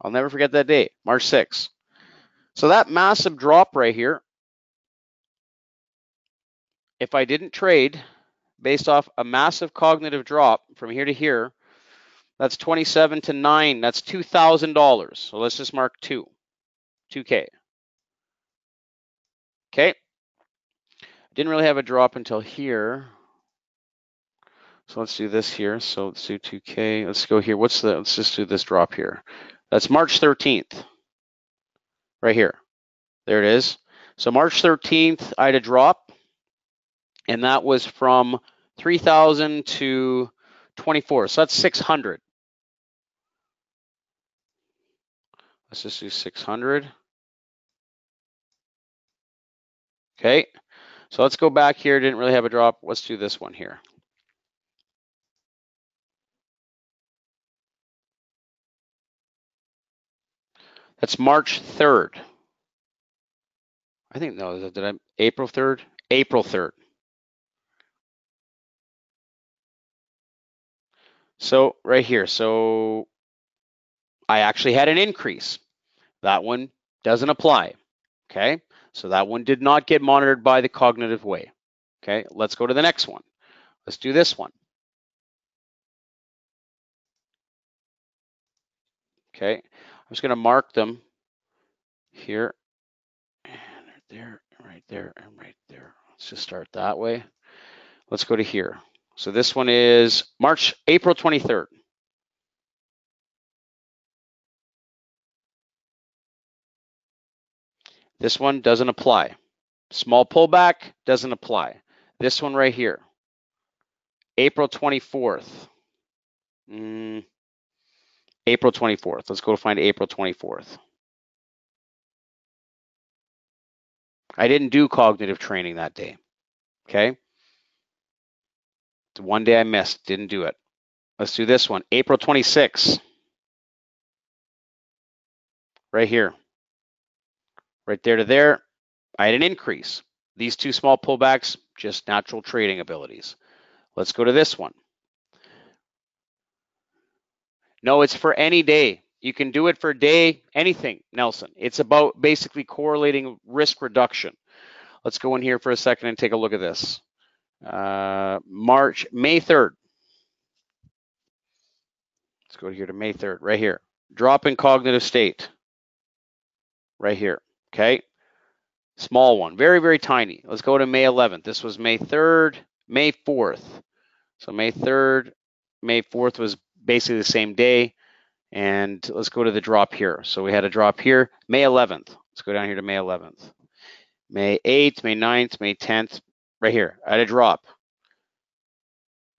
I'll never forget that date, March 6th. So that massive drop right here, if I didn't trade based off a massive cognitive drop from here to here, that's 27 to 9. That's $2,000. So let's just mark 2K. Okay. Didn't really have a drop until here. So let's do this here. So let's do 2K. Let's go here. Let's just do this drop here. That's March 13th. Right here. There it is. So March 13th, I had a drop. And that was from 3,000 to 24. So that's 600. Let's just do 600. Okay. So let's go back here. Didn't really have a drop. Let's do this one here. That's March 3rd. I think, no, April 3rd? April 3rd. So right here, so I actually had an increase. That one doesn't apply, okay? So that one did not get monitored by the cognitive way, okay? Let's go to the next one. Let's do this one. Okay, I'm just gonna mark them here, and right there, and right there. Let's just start that way. Let's go to here. So this one is April 23rd. This one doesn't apply. Small pullback doesn't apply. This one right here, April 24th. April 24th. Let's go find April 24th. I didn't do cognitive training that day. Okay. The one day I missed, didn't do it. Let's do this one, April 26th. Right here. Right there to there, I had an increase. These two small pullbacks, just natural trading abilities. Let's go to this one. No, it's for any day. You can do it for a day, anything, Nelson. It's about basically correlating risk reduction. let's go in here for a second and take a look at this. May 3rd. Let's go here to May 3rd, right here. Drop in cognitive state, right here, okay? Small one, very, very tiny. Let's go to May 11th. This was May 3rd, May 4th. So May 3rd, May 4th was basically the same day. And let's go to the drop here. So we had a drop here, May 11th. Let's go down here to May 11th. May 8th, May 9th, May 10th, right here. I had a drop,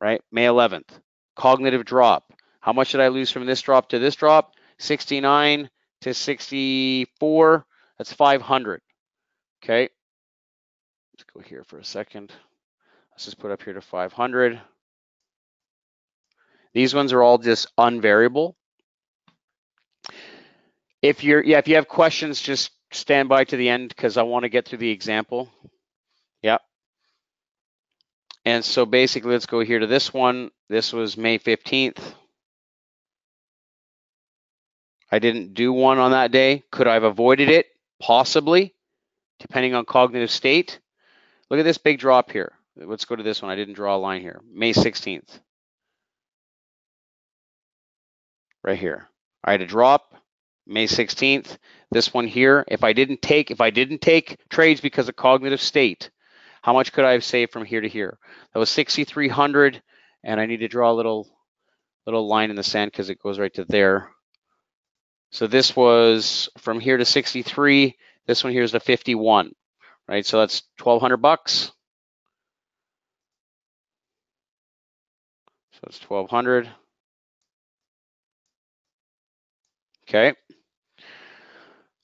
right? May 11th, cognitive drop. How much did I lose from this drop to this drop? 69 to 64, that's 500, okay? Let's go here for a second. Let's just put up here to 500. These ones are all just unvariable. If you have questions, just stand by to the end because I want to get through the example. Yep. And so basically, let's go here to this one. This was May 15th. I didn't do one on that day. Could I have avoided it? Possibly, depending on cognitive state. Look at this big drop here. Let's go to this one. I didn't draw a line here. May 16th. Right here. I had a drop. May 16th, this one here, if I didn't take trades because of cognitive state, how much could I have saved from here to here? That was 6,300, and I need to draw a little line in the sand because it goes right to there. So this was from here to 63. This one here is the 51, right? So that's 1,200 bucks. So it's 1,200. Okay.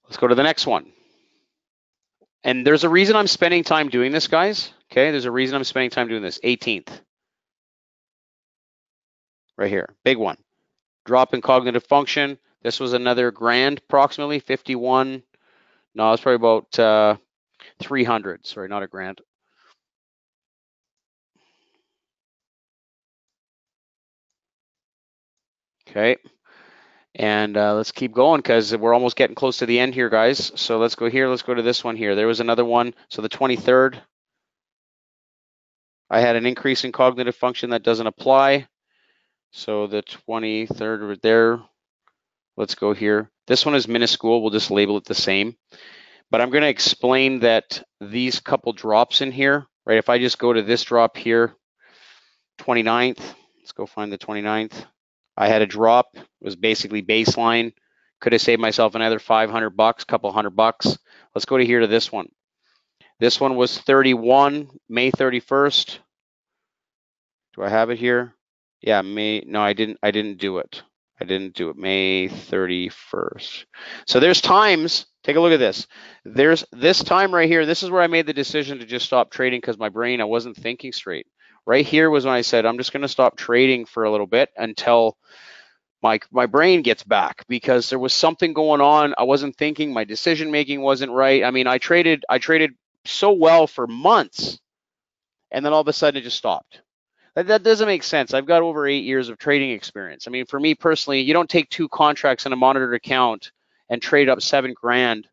Let's go to the next one. And there's a reason I'm spending time doing this, guys. Okay, there's a reason I'm spending time doing this. 18th. Right here, big one. Drop in cognitive function. This was another grand, approximately 51. No, it's probably about 300. Sorry, not a grand. Okay. And let's keep going because we're almost getting close to the end here, guys. So let's go here. Let's go to this one here. There was another one. So the 23rd, I had an increase in cognitive function that doesn't apply. So the 23rd right there. Let's go here. This one is minuscule. We'll just label it the same. But I'm going to explain that these couple drops in here, right? If I just go to this drop here, 29th. Let's go find the 29th. I had a drop, it was basically baseline. Could have saved myself another 500 bucks, couple $100. Let's go to here to this one. This one was 31, May 31st. Do I have it here? Yeah, no, I didn't do it. May 31st. So there's times, take a look at this. There's this time right here. This is where I made the decision to just stop trading because my brain, I wasn't thinking straight. Right here was when I said, I'm just going to stop trading for a little bit until my brain gets back because there was something going on. I wasn't thinking, my decision making wasn't right. I mean, I traded so well for months and then all of a sudden it just stopped. That doesn't make sense. I've got over 8 years of trading experience. I mean, for me personally, you don't take 2 contracts in a monitored account and trade up $7 grand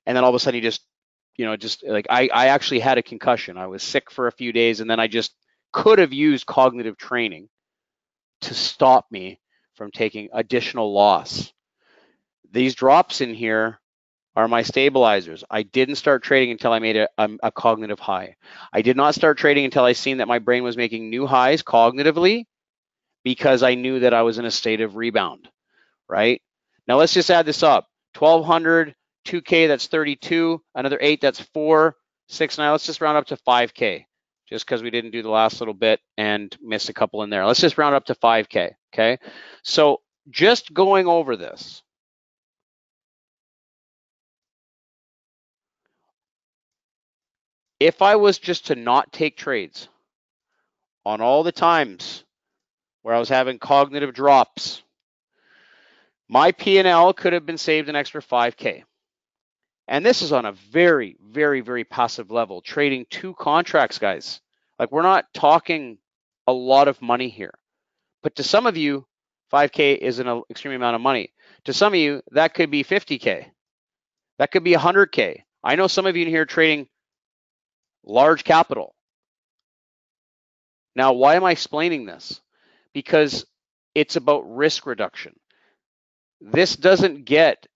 and then all of a sudden you just like I actually had a concussion. I was sick for a few days and then I just could have used cognitive training to stop me from taking additional loss. These drops in here are my stabilizers. I didn't start trading until I made a cognitive high. I did not start trading until I seen that my brain was making new highs cognitively because I knew that I was in a state of rebound, right? Now let's just add this up. 1,200, 2K, that's 32, another 8, that's 4, 6, 9, let's just round up to 5K. Just because we didn't do the last little bit and missed a couple in there. Let's just round up to 5K, okay? So just going over this. If I was just to not take trades on all the times where I was having cognitive drops, my P&L could have been saved an extra 5K. And this is on a very, very, very passive level, trading 2 contracts, guys. Like we're not talking a lot of money here. But to some of you, 5K is an extreme amount of money. To some of you, that could be 50K. That could be 100K. I know some of you in here trading large capital. Now, why am I explaining this? Because it's about risk reduction. This doesn't get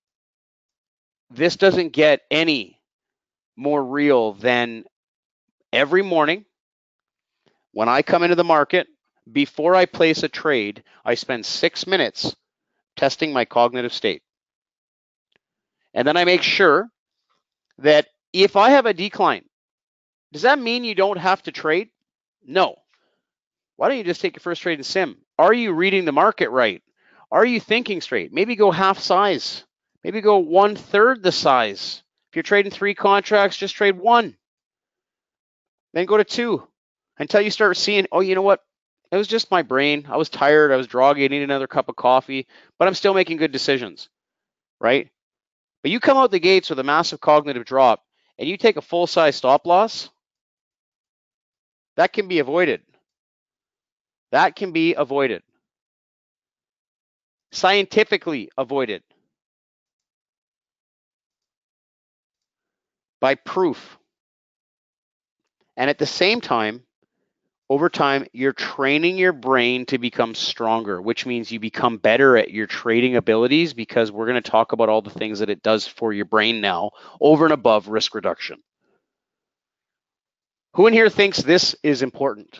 any more real than every morning when I come into the market, before I place a trade, I spend 6 minutes testing my cognitive state. And then I make sure that if I have a decline, does that mean you don't have to trade? No. Why don't you just take your first trade in sim? Are you reading the market right? Are you thinking straight? Maybe go half size. Maybe go 1/3 the size. If you're trading 3 contracts, just trade 1. Then go to 2 until you start seeing, oh, you know what? It was just my brain. I was tired. I was groggy. I need another cup of coffee, but I'm still making good decisions, right? But you come out the gates with a massive cognitive drop and you take a full-size stop loss, that can be avoided. That can be avoided. Scientifically avoided. By proof. And at the same time, over time, you're training your brain to become stronger, which means you become better at your trading abilities, because we're going to talk about all the things that it does for your brain now, over and above risk reduction. Who in here thinks this is important?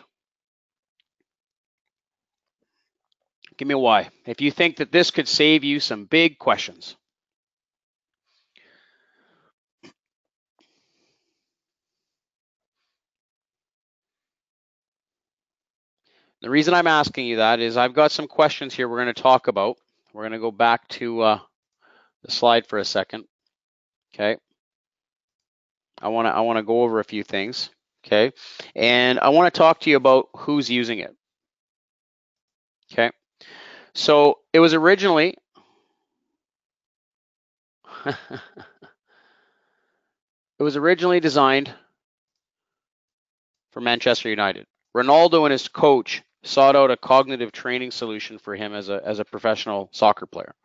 Give me a why. If you think that this could save you some big questions. The reason I'm asking you that is I've got some questions here we're going to talk about. We're going to go back to the slide for a second. Okay. I want to go over a few things. Okay. And I want to talk to you about who's using it. Okay. So it was originally designed for Manchester United. Ronaldo and his coach sought out a cognitive training solution for him as a professional soccer player.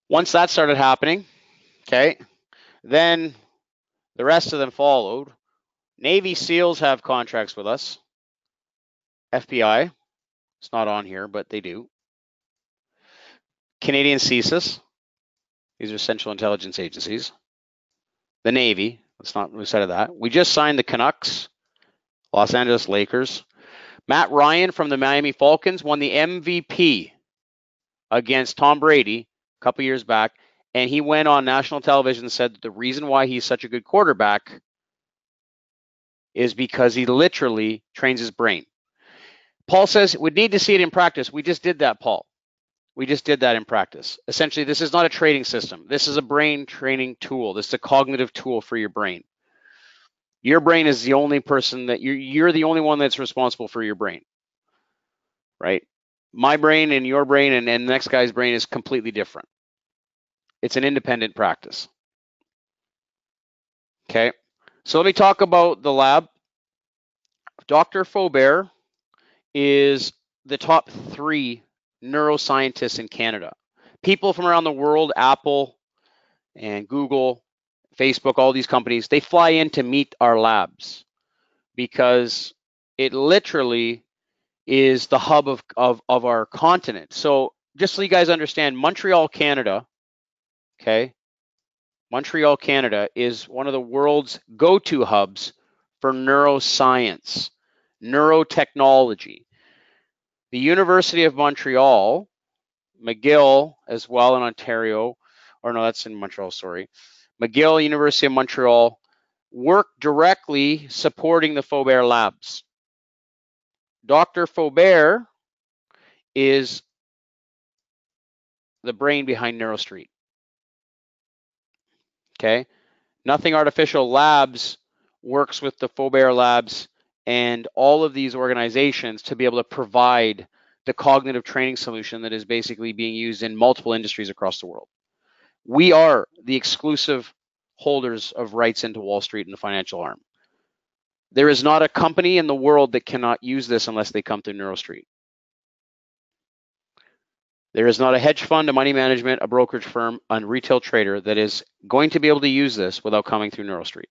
Once that started happening, okay, then the rest of them followed. Navy SEALs have contracts with us. FBI, it's not on here, but they do. Canadian CSIS, these are Central Intelligence Agencies. The Navy, let's not lose sight of that. We just signed the Canucks, Los Angeles Lakers. Matt Ryan from the Miami Falcons won the MVP against Tom Brady a couple years back, and he went on national television and said that the reason why he's such a good quarterback is because he literally trains his brain. Paul says we'd need to see it in practice. We just did that, Paul. We just did that in practice. Essentially, this is not a trading system. This is a brain training tool. This is a cognitive tool for your brain. Your brain is the only person that you're the only one that's responsible for your brain, right? My brain and your brain and the next guy's brain is completely different. It's an independent practice. Okay, so let me talk about the lab. Dr. Faubert is the top 3 neuroscientists in Canada. People from around the world, Apple and Google, Facebook, all these companies, they fly in to meet our labs because it literally is the hub of our continent. So just so you guys understand, Montreal, Canada, okay, Montreal, Canada is one of the world's go-to hubs for neuroscience, neurotechnology. The University of Montreal, McGill as well in Ontario, or no, that's in Montreal, sorry. McGill, University of Montreal, work directly supporting the Faubert labs. Dr. Faubert is the brain behind NeuroStreet. Okay, Nothing Artificial Labs works with the Faubert labs and all of these organizations to be able to provide the cognitive training solution that is basically being used in multiple industries across the world. We are the exclusive holders of rights into Wall Street and the financial arm. There is not a company in the world that cannot use this unless they come through NeuroStreet. There is not a hedge fund, a money management, a brokerage firm, a retail trader that is going to be able to use this without coming through NeuroStreet.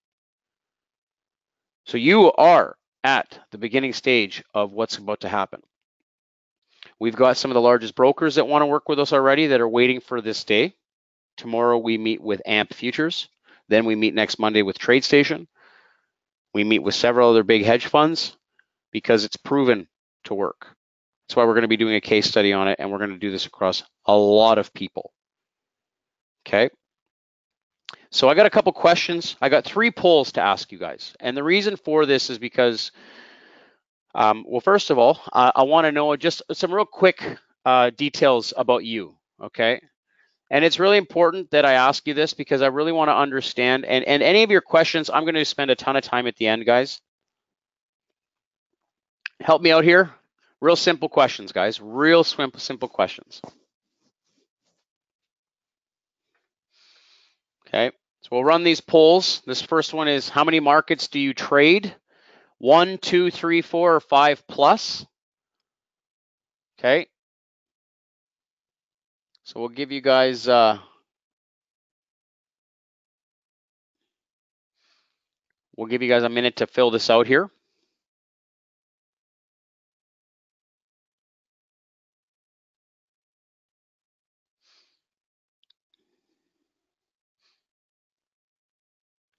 So you are at the beginning stage of what's about to happen. We've got some of the largest brokers that want to work with us already that are waiting for this day. Tomorrow we meet with AMP Futures. Then we meet next Monday with TradeStation. We meet with several other big hedge funds because it's proven to work. That's why we're going to be doing a case study on it, and we're going to do this across a lot of people. Okay. So I got a couple questions. I got 3 polls to ask you guys. And the reason for this is because, well, first of all, I want to know just some real quick details about you. Okay. And it's really important that I ask you this because I really want to understand. And any of your questions, I'm going to spend a ton of time at the end, guys. Help me out here. Real simple questions, guys. Real simple questions. Okay. So we'll run these polls. This first one is, how many markets do you trade? 1, 2, 3, 4, or 5 plus? Okay. So we'll give you guys a minute to fill this out here.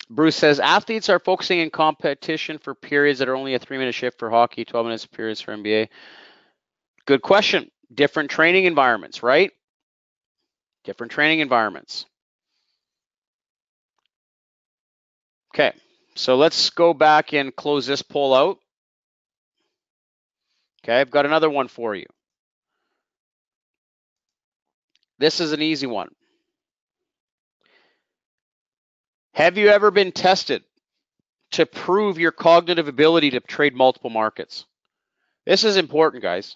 Bruce says, athletes are focusing in competition for periods that are only a 3-minute shift for hockey, 12 minutes periods for NBA. Good question. Different training environments, right? Different training environments. Okay, so let's go back and close this poll out. Okay, I've got another one for you. This is an easy one. Have you ever been tested to prove your cognitive ability to trade multiple markets? This is important, guys.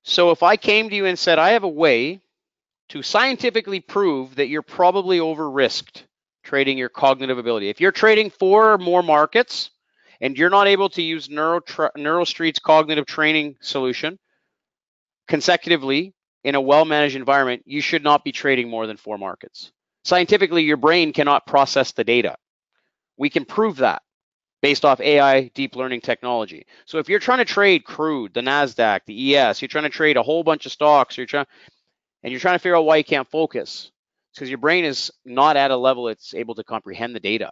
So if I came to you and said, I have a way to scientifically prove that you're probably over-risked trading your cognitive ability. If you're trading 4 or more markets and you're not able to use NeuroStreet's cognitive training solution consecutively in a well-managed environment, you should not be trading more than 4 markets. Scientifically, your brain cannot process the data. We can prove that based off AI deep learning technology. So if you're trying to trade crude, the NASDAQ, the ES, you're trying to trade a whole bunch of stocks, and you're trying to figure out why you can't focus, it's because your brain is not at a level it's able to comprehend the data.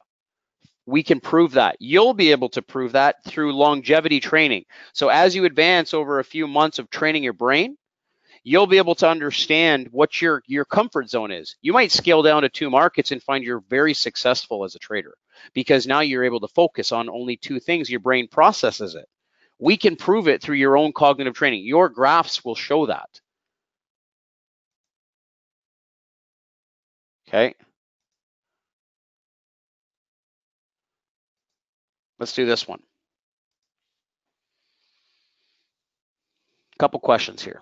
We can prove that. You'll be able to prove that through longevity training. So as you advance over a few months of training your brain, you'll be able to understand what your comfort zone is. You might scale down to 2 markets and find you're very successful as a trader because now you're able to focus on only 2 things. Your brain processes it. We can prove it through your own cognitive training. Your graphs will show that. Okay. Let's do this one. A couple questions here.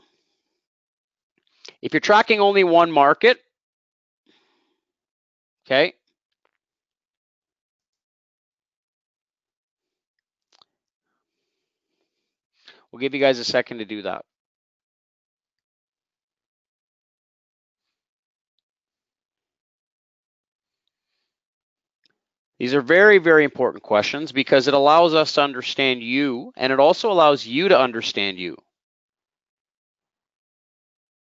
If you're tracking only 1 market, okay, we'll give you guys a second to do that. These are very, very important questions because it allows us to understand you, and it also allows you to understand you.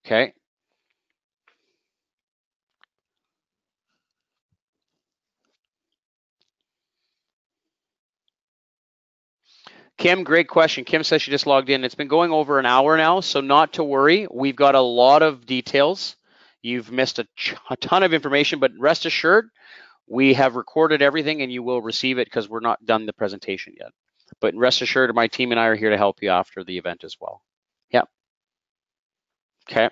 Okay. Kim, great question. Kim says she just logged in. It's been going over an hour now, so not to worry. We've got a lot of details. You've missed a ton of information, but rest assured, we have recorded everything and you will receive it because we're not done the presentation yet. But rest assured, my team and I are here to help you after the event as well. Yeah. Okay.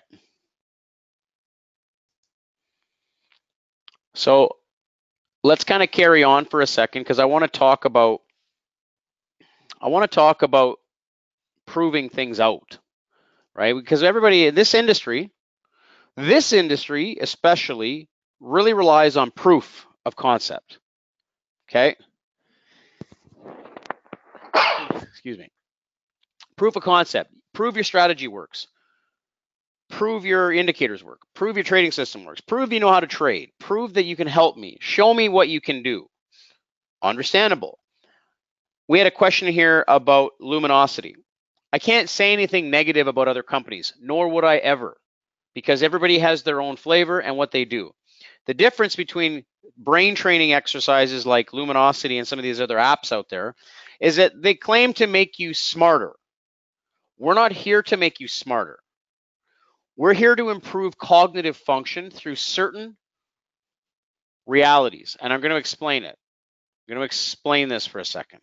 So let's kind of carry on for a second because I want to talk about proving things out, right? Because everybody in this industry especially really relies on proof of concept. Okay. Excuse me. Proof of concept. Prove your strategy works. prove your indicators work, prove your trading system works, prove you know how to trade, prove that you can help me, show me what you can do. Understandable. We had a question here about luminosity. I can't say anything negative about other companies, nor would I ever, because everybody has their own flavor and what they do. The difference between brain training exercises like luminosity and some of these other apps out there is that they claim to make you smarter. We're not here to make you smarter. We're here to improve cognitive function through certain realities, and I'm going to explain it. I'm going to explain this for a second.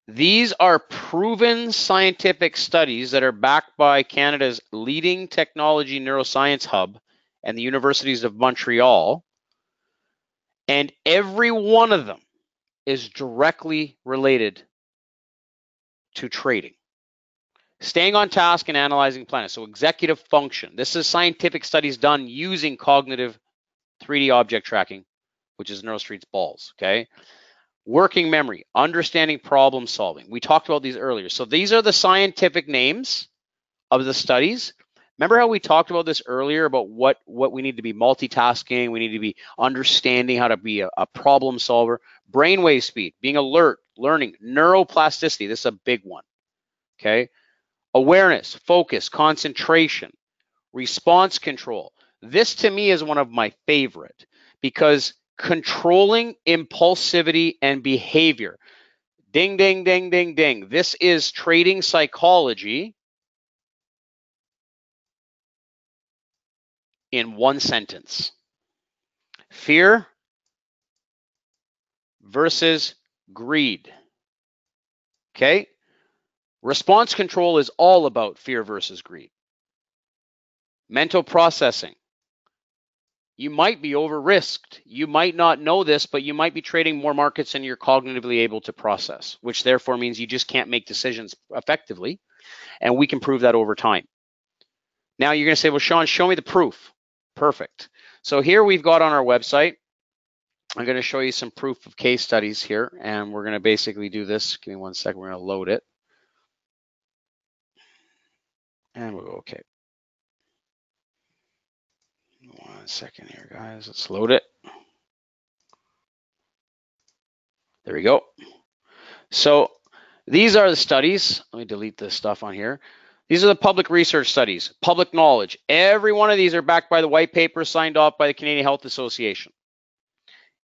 These are proven scientific studies that are backed by Canada's leading technology neuroscience hub and the universities of Montreal, and every one of them is directly related to trading. Staying on task and analyzing planets. So executive function. This is scientific studies done using cognitive 3D object tracking, which is NeuroStreet's balls, okay? Working memory, understanding problem solving. We talked about these earlier. So these are the scientific names of the studies. Remember how we talked about this earlier about what we need to be multitasking, we need to be understanding how to be a problem solver, brainwave speed, being alert, learning, neuroplasticity. This is a big one, okay? Awareness, focus, concentration, response control. This to me is one of my favorite because controlling impulsivity and behavior. Ding, ding, ding, ding, ding. This is trading psychology in one sentence. Fear versus greed. Okay? Response control is all about fear versus greed. Mental processing. You might be over-risked. You might not know this, but you might be trading more markets than you're cognitively able to process, which therefore means you just can't make decisions effectively, and we can prove that over time. Now you're going to say, well, Sean, show me the proof. Perfect. So here we've got on our website, I'm going to show you some proof of case studies here, and we're going to basically do this. Give me 1 second. We're going to load it. And we'll go, okay. 1 second here, guys. Let's load it. There we go. So these are the studies. Let me delete this stuff on here. These are the public research studies, public knowledge. Every one of these are backed by the white paper signed off by the Canadian Health Association.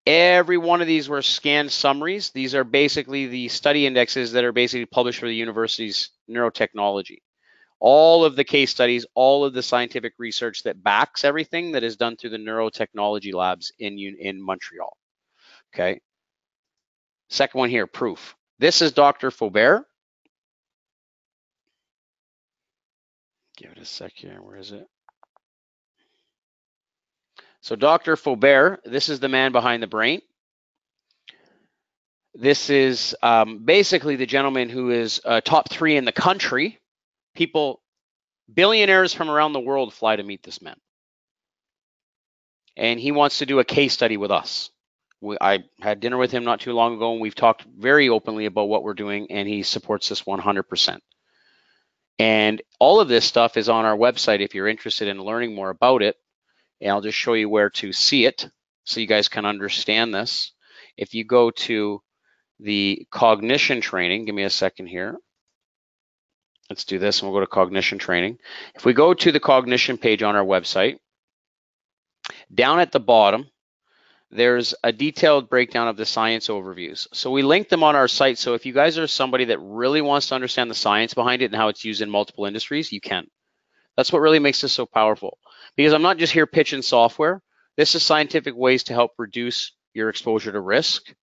Every one of these were scanned summaries. These are basically the study indexes that are basically published for the university's neurotechnology. All of the case studies, all of the scientific research that backs everything that is done through the neurotechnology labs in Montreal. Okay. Second one here, proof. This is Dr. Faubert. Give it a sec here. Where is it? So Dr. Faubert, this is the man behind the brain. This is basically the gentleman who is top 3 in the country. People, billionaires from around the world fly to meet this man. And he wants to do a case study with us. I had dinner with him not too long ago, and we've talked very openly about what we're doing, and he supports us 100%. And all of this stuff is on our website if you're interested in learning more about it. And I'll just show you where to see it so you guys can understand this. If you go to the cognition training, give me a second here. Let's do this, and we'll go to cognition training. If we go to the cognition page on our website, down at the bottom, there's a detailed breakdown of the science overviews. So we link them on our site. So if you guys are somebody that really wants to understand the science behind it and how it's used in multiple industries, you can. That's what really makes this so powerful. Because I'm not just here pitching software. This is scientific ways to help reduce your exposure to risk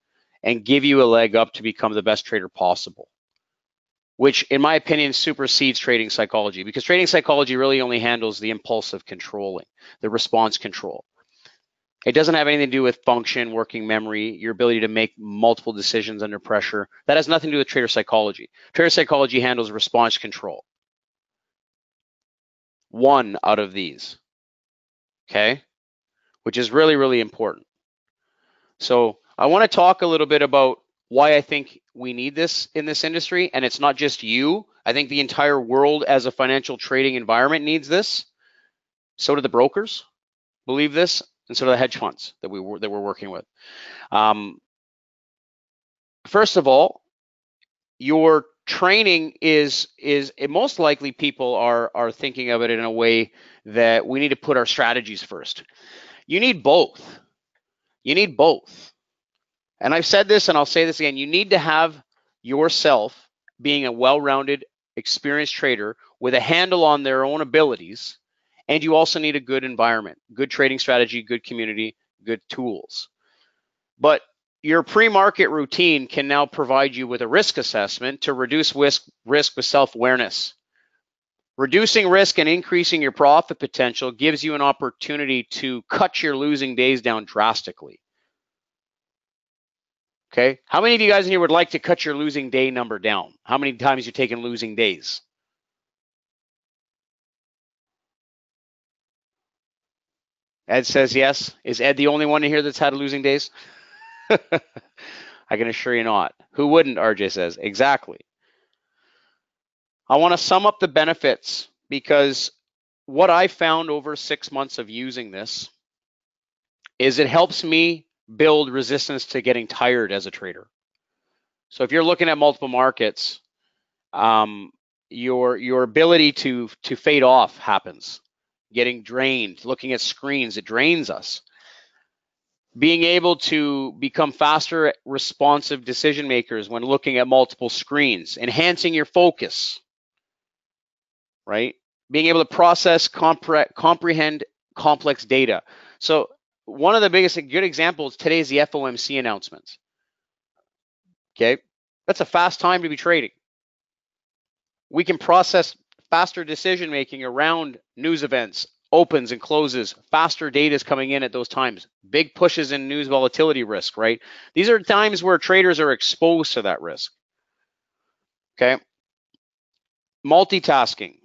and give you a leg up to become the best trader possible, which in my opinion supersedes trading psychology, because trading psychology really only handles the impulsive controlling, the response control. It doesn't have anything to do with function, working memory, your ability to make multiple decisions under pressure. That has nothing to do with trader psychology. Trader psychology handles response control. One out of these, okay, which is really, really important. So I want to talk a little bit about why I think we need this in this industry, and it's not just you I think the entire world as a financial trading environment needs this. So do the brokers believe this, and so do the hedge funds that we're working with. First of all, your training is most likely people are thinking of it in a way that we need to put our strategies first. You need both. You need both. And I've said this and I'll say this again. You need to have yourself being a well-rounded, experienced trader with a handle on their own abilities. And you also need a good environment, good trading strategy, good community, good tools. But your pre-market routine can now provide you with a risk assessment to reduce risk with self-awareness. Reducing risk and increasing your profit potential gives you an opportunity to cut your losing days down drastically. Okay, how many of you guys in here would like to cut your losing day number down? How many times you're taking losing days? Ed says yes. Is Ed the only one in here that's had losing days? I can assure you not. Who wouldn't, RJ says. Exactly. I want to sum up the benefits because what I found over 6 months of using this is it helps me build resistance to getting tired as a trader. So if you're looking at multiple markets, your ability to fade off happens. Getting drained, looking at screens, it drains us. Being able to become faster, responsive decision makers when looking at multiple screens, enhancing your focus, right? Being able to process, comprehend complex data. So one of the biggest good examples today is the FOMC announcements. Okay, that's a fast time to be trading. We can process faster decision making around news events, opens and closes, faster data is coming in at those times, big pushes in news volatility risk, right? These are times where traders are exposed to that risk. Okay, multitasking,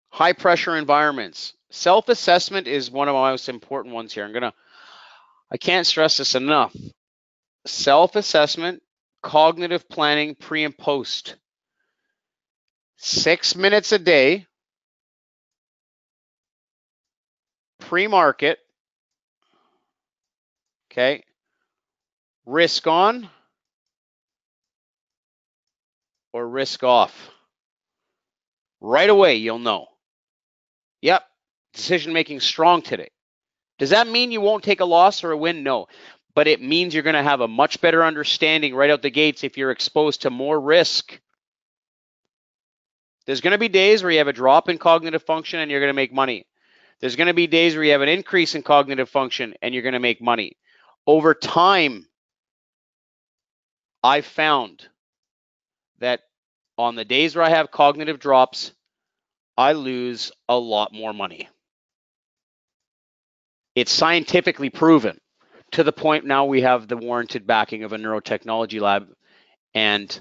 high pressure environments. Self-assessment is one of the most important ones here. I can't stress this enough. Self-assessment, cognitive planning, pre and post. 6 minutes a day, pre-market, okay, risk on or risk off. Right away, you'll know. Yep, decision making strong today. Does that mean you won't take a loss or a win? No, but it means you're going to have a much better understanding right out the gates if you're exposed to more risk. There's going to be days where you have a drop in cognitive function and you're going to make money. There's going to be days where you have an increase in cognitive function and you're going to make money. Over time, I've found that on the days where I have cognitive drops, I lose a lot more money. It's scientifically proven to the point now we have the warranted backing of a neurotechnology lab and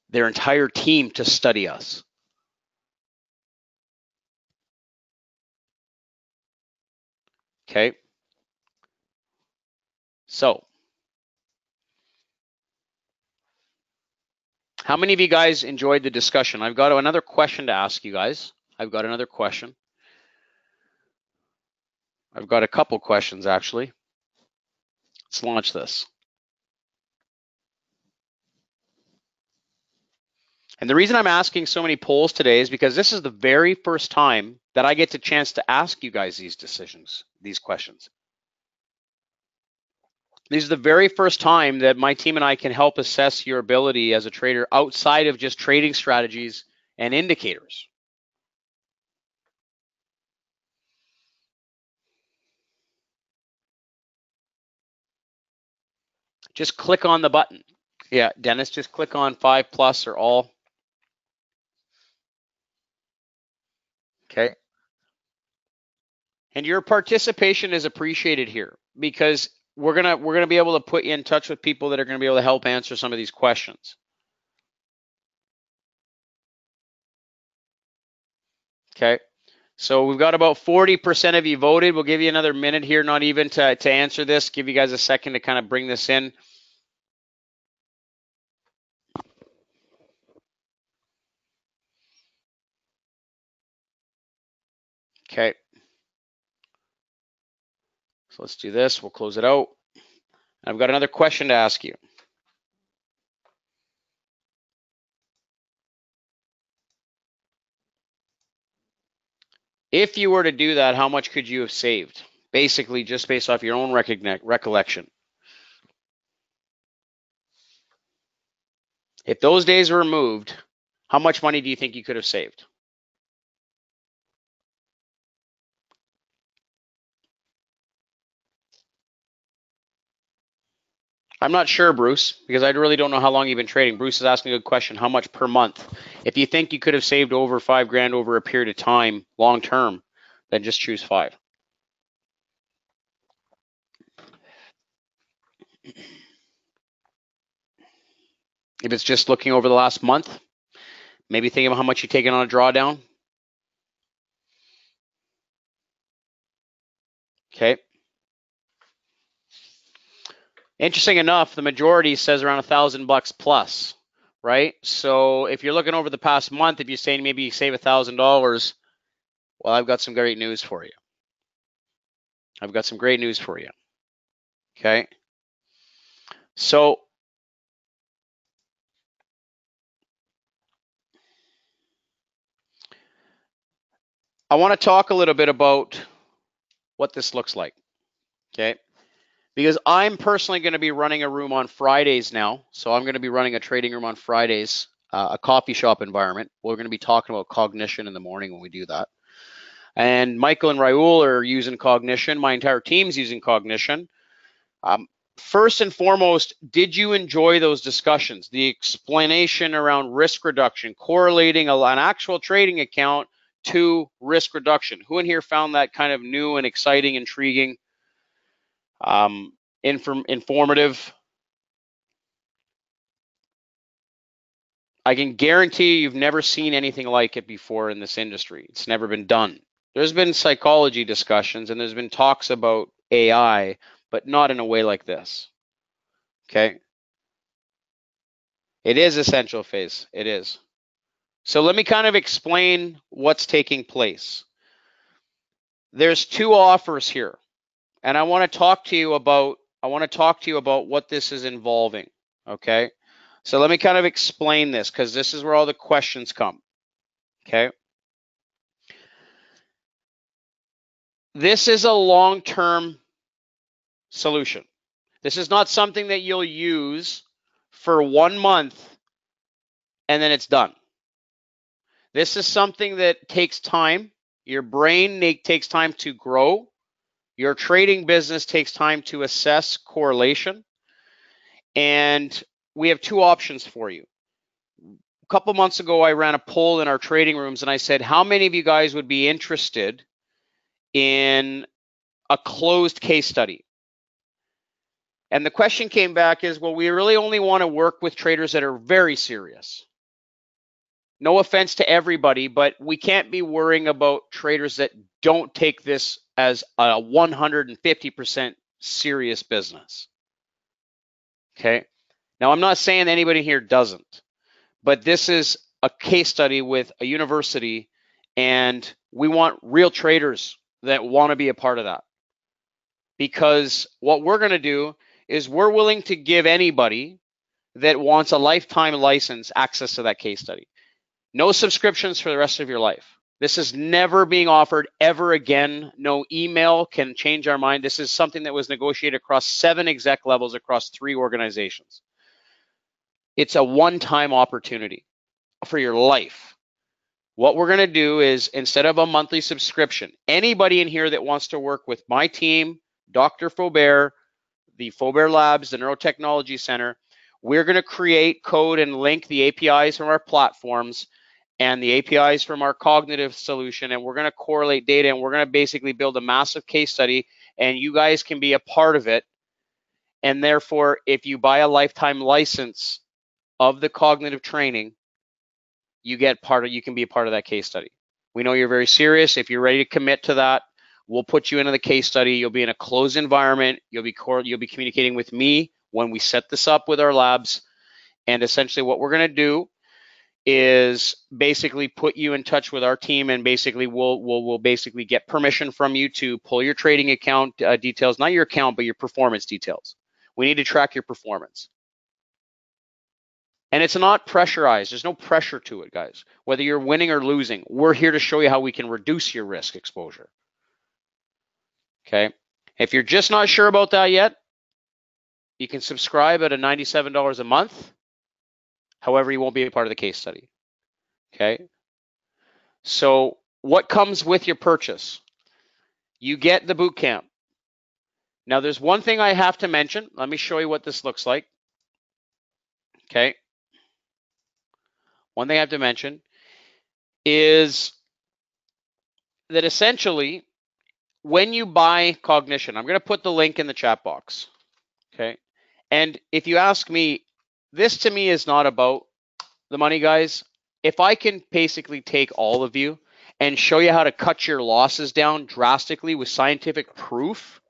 their entire team to study us. Okay. So, how many of you guys enjoyed the discussion? I've got another question to ask you guys. I've got another question. I've got a couple questions actually. Let's launch this. And the reason I'm asking so many polls today is because this is the very first time that I get the chance to ask you guys these questions. This is the very first time that my team and I can help assess your ability as a trader outside of just trading strategies and indicators. Just click on the button. Yeah, Dennis, just click on 5+ or all. Okay. And your participation is appreciated here because we're gonna be able to put you in touch with people that are gonna be able to help answer some of these questions. Okay. So we've got about 40% of you voted. We'll give you another minute here, not even to answer this. Give you guys a second to kind of bring this in. So let's do this. We'll close it out. I've got another question to ask you. If you were to do that, how much could you have saved? Basically, just based off your own recollection. If those days were removed, how much money do you think you could have saved? I'm not sure, Bruce, because I really don't know how long you've been trading. Bruce is asking a good question. How much per month? If you think you could have saved over $5,000 over a period of time, long term, then just choose 5. If it's just looking over the last month, maybe think about how much you've taken on a drawdown. Okay. Interesting enough, the majority says around $1,000 plus, right? So if you're looking over the past month, if you're saying maybe you save $1,000, well, I've got some great news for you. Okay. So I want to talk a little bit about what this looks like. Okay. Because I'm personally going to be running a room on Fridays now. So I'm going to be running a trading room on Fridays, a coffee shop environment. We're going to be talking about cognition in the morning when we do that. And Michael and Raul are using cognition. My entire team's using cognition. First and foremost, did you enjoy those discussions? The explanation around risk reduction, correlating an actual trading account to risk reduction. Who in here found that kind of new and exciting, intriguing? Informative. I can guarantee you've never seen anything like it before in this industry. It's never been done. There's been psychology discussions and there's been talks about AI, but not in a way like this. Okay. It is essential phase. It is. So let me kind of explain what's taking place. There's 2 offers here. And I want to talk to you about what this is involving, okay? So let me kind of explain this because this is where all the questions come, okay? This is a long-term solution. This is not something that you'll use for 1 month and then it's done. This is something that takes time. Your brain takes time to grow. Your trading business takes time to assess correlation. And we have 2 options for you. A couple months ago, I ran a poll in our trading rooms and I said, how many of you guys would be interested in a closed case study? And the question came back is, well, we really only want to work with traders that are very serious. No offense to everybody, but we can't be worrying about traders that don't take this as a 150% serious business. Okay. Now, I'm not saying anybody here doesn't, but this is a case study with a university, and we want real traders that want to be a part of that. Because what we're going to do is we're willing to give anybody that wants a lifetime license access to that case study. No subscriptions for the rest of your life. This is never being offered ever again. No email can change our mind. This is something that was negotiated across 7 exec levels across 3 organizations. It's a one-time opportunity for your life. What we're going to do is, instead of a monthly subscription, anybody in here that wants to work with my team, Dr. Faubert, the Faubert Labs, the Neurotechnology Center, we're going to create code and link the APIs from our platforms and the APIs from our cognitive solution, and we're going to correlate data, and we're going to basically build a massive case study, and you guys can be a part of it. And therefore, if you buy a lifetime license of the cognitive training, you can be a part of that case study. We know you're very serious. If you're ready to commit to that, we'll put you into the case study. You'll be in a closed environment. You'll be communicating with me when we set this up with our labs. And essentially what we're going to do is basically put you in touch with our team, and basically we'll basically get permission from you to pull your trading account details, not your account, but your performance details. We need to track your performance. And it's not pressurized. There's no pressure to it, guys. Whether you're winning or losing, we're here to show you how we can reduce your risk exposure. Okay? If you're just not sure about that yet, you can subscribe at a $97 a month. However, you won't be a part of the case study. Okay? So what comes with your purchase? You get the boot camp. Now, there's one thing I have to mention. Let me show you what this looks like. Okay? One thing I have to mention is that essentially, when you buy Cognition, I'm going to put the link in the chat box. Okay? And if you ask me, this to me is not about the money, guys. If I can basically take all of you and show you how to cut your losses down drastically with scientific proof,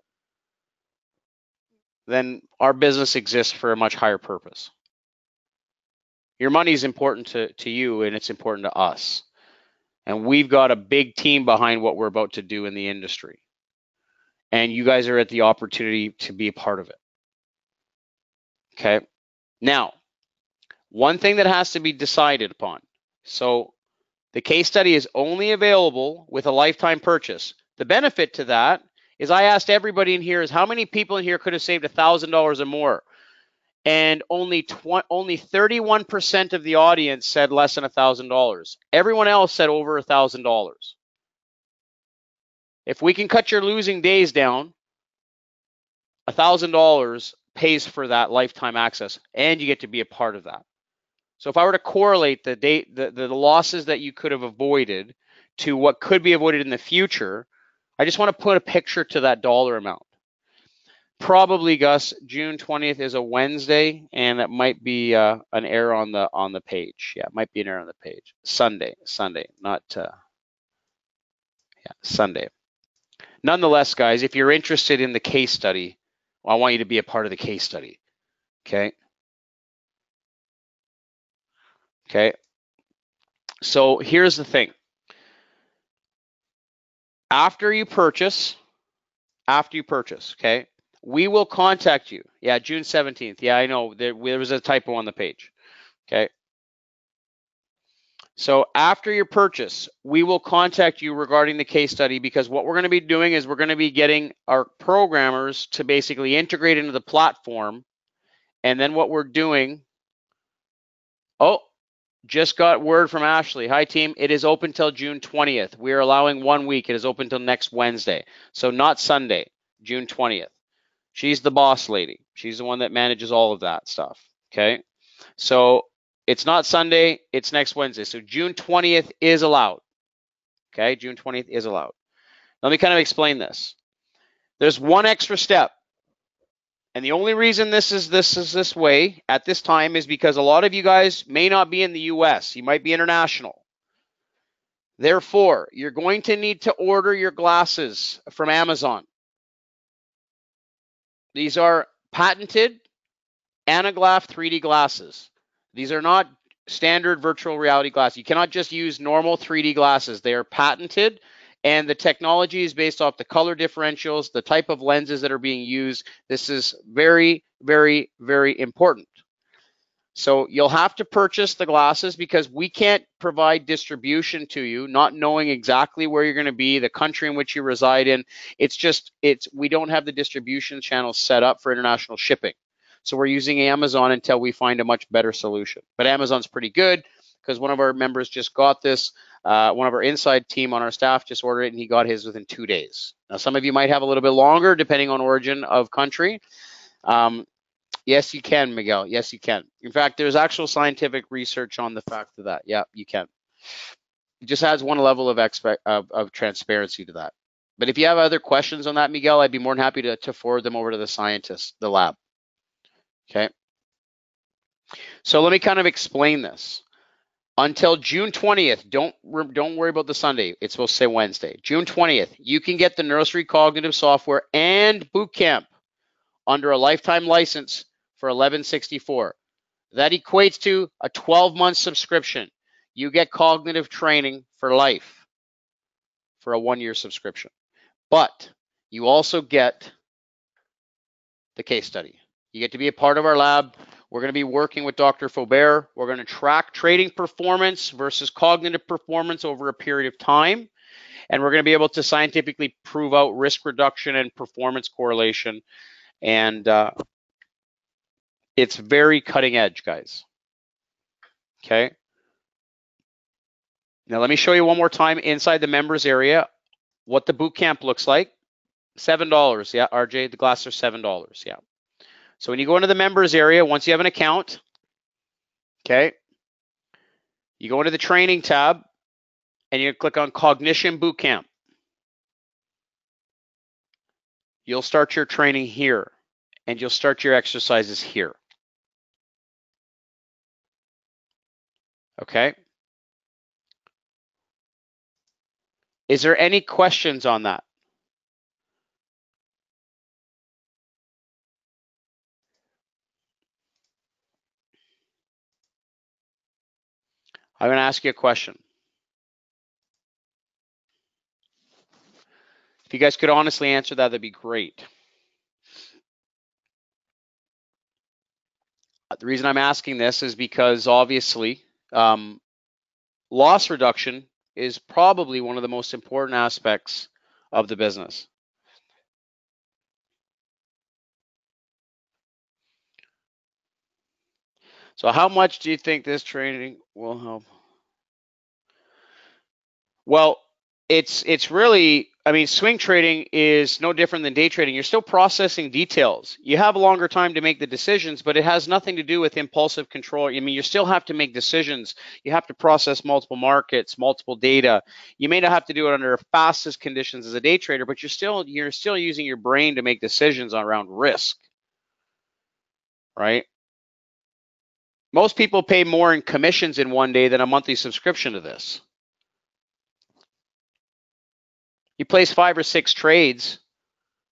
then our business exists for a much higher purpose. Your money is important to you, and it's important to us. And we've got a big team behind what we're about to do in the industry. And you guys are at the opportunity to be a part of it. Okay? Now, one thing that has to be decided upon. So the case study is only available with a lifetime purchase. The benefit to that is I asked everybody in here is how many people in here could have saved $1,000 or more? And only 31% of the audience said less than $1,000. Everyone else said over $1,000. If we can cut your losing days down, $1,000 pays for that lifetime access, and you get to be a part of that. So if I were to correlate the losses that you could have avoided to what could be avoided in the future, I just want to put a picture to that dollar amount. Probably, Gus, June 20th is a Wednesday, and that might be an error on the page. Yeah, it might be an error on the page. Sunday, not Sunday. Nonetheless, guys, if you're interested in the case study, well, I want you to be a part of the case study. Okay. Okay. So here's the thing. After you purchase, okay, we will contact you. Yeah, June 17th. Yeah, I know there was a typo on the page. Okay. So after your purchase, we will contact you regarding the case study, because what we're going to be doing is we're going to be getting our programmers to basically integrate into the platform. And then what we're doing, oh, just got word from Ashley. Hi, team. It is open till June 20th. We are allowing 1 week. It is open till next Wednesday. So not Sunday, June 20th. She's the boss lady. She's the one that manages all of that stuff. Okay. So it's not Sunday. It's next Wednesday. So June 20th is allowed. Okay. June 20th is allowed. Let me kind of explain this. There's one extra step. And the only reason this is this way at this time is because a lot of you guys may not be in the US. You might be international. Therefore, you're going to need to order your glasses from Amazon. These are patented Anaglass 3D glasses. These are not standard virtual reality glasses. You cannot just use normal 3D glasses. They are patented, and the technology is based off the color differentials, the type of lenses that are being used. This is very, very, very important. So you'll have to purchase the glasses, because we can't provide distribution to you, not knowing exactly where you're going to be, the country in which you reside in. We don't have the distribution channels set up for international shipping. So we're using Amazon until we find a much better solution. But Amazon's pretty good, because one of our members just got this. One of our inside team on our staff just ordered it, and he got his within 2 days. Now, some of you might have a little bit longer, depending on origin of country. Yes, you can, Miguel. Yes, you can. In fact, there's actual scientific research on the fact of that. Yeah, you can. It just adds one level of transparency to that. But if you have other questions on that, Miguel, I'd be more than happy to forward them over to the scientists, the lab. Okay. So let me kind of explain this. Until June 20th, don't worry about the Sunday. It's supposed to say Wednesday. June 20th, you can get the NeuroStreet cognitive software and Bootcamp under a lifetime license for $11.64. That equates to a 12-month subscription. you get cognitive training for life for a 1-year subscription. But you also get the case study. You get to be a part of our lab. We're going to be working with Dr. Faubert. We're going to track trading performance versus cognitive performance over a period of time. And we're going to be able to scientifically prove out risk reduction and performance correlation. And it's very cutting edge, guys. Okay. Now let me show you one more time inside the members area what the boot camp looks like. $7. Yeah, RJ, the glasses are $7. Yeah. So when you go into the members area, once you have an account, okay, you go into the training tab and you click on Cognition Bootcamp. You'll start your training here and you'll start your exercises here. Okay. Is there any questions on that? I'm going to ask you a question. If you guys could honestly answer that, that'd be great. The reason I'm asking this is because obviously loss reduction is probably one of the most important aspects of the business. So how much do you think this training will help? Well, it's really, I mean, swing trading is no different than day trading. You're still processing details. You have a longer time to make the decisions, but it has nothing to do with impulsive control. I mean, you still have to make decisions. You have to process multiple markets, multiple data. You may not have to do it under fastest conditions as a day trader, but you're still using your brain to make decisions around risk, right? Most people pay more in commissions in one day than a monthly subscription to this. You place 5 or 6 trades,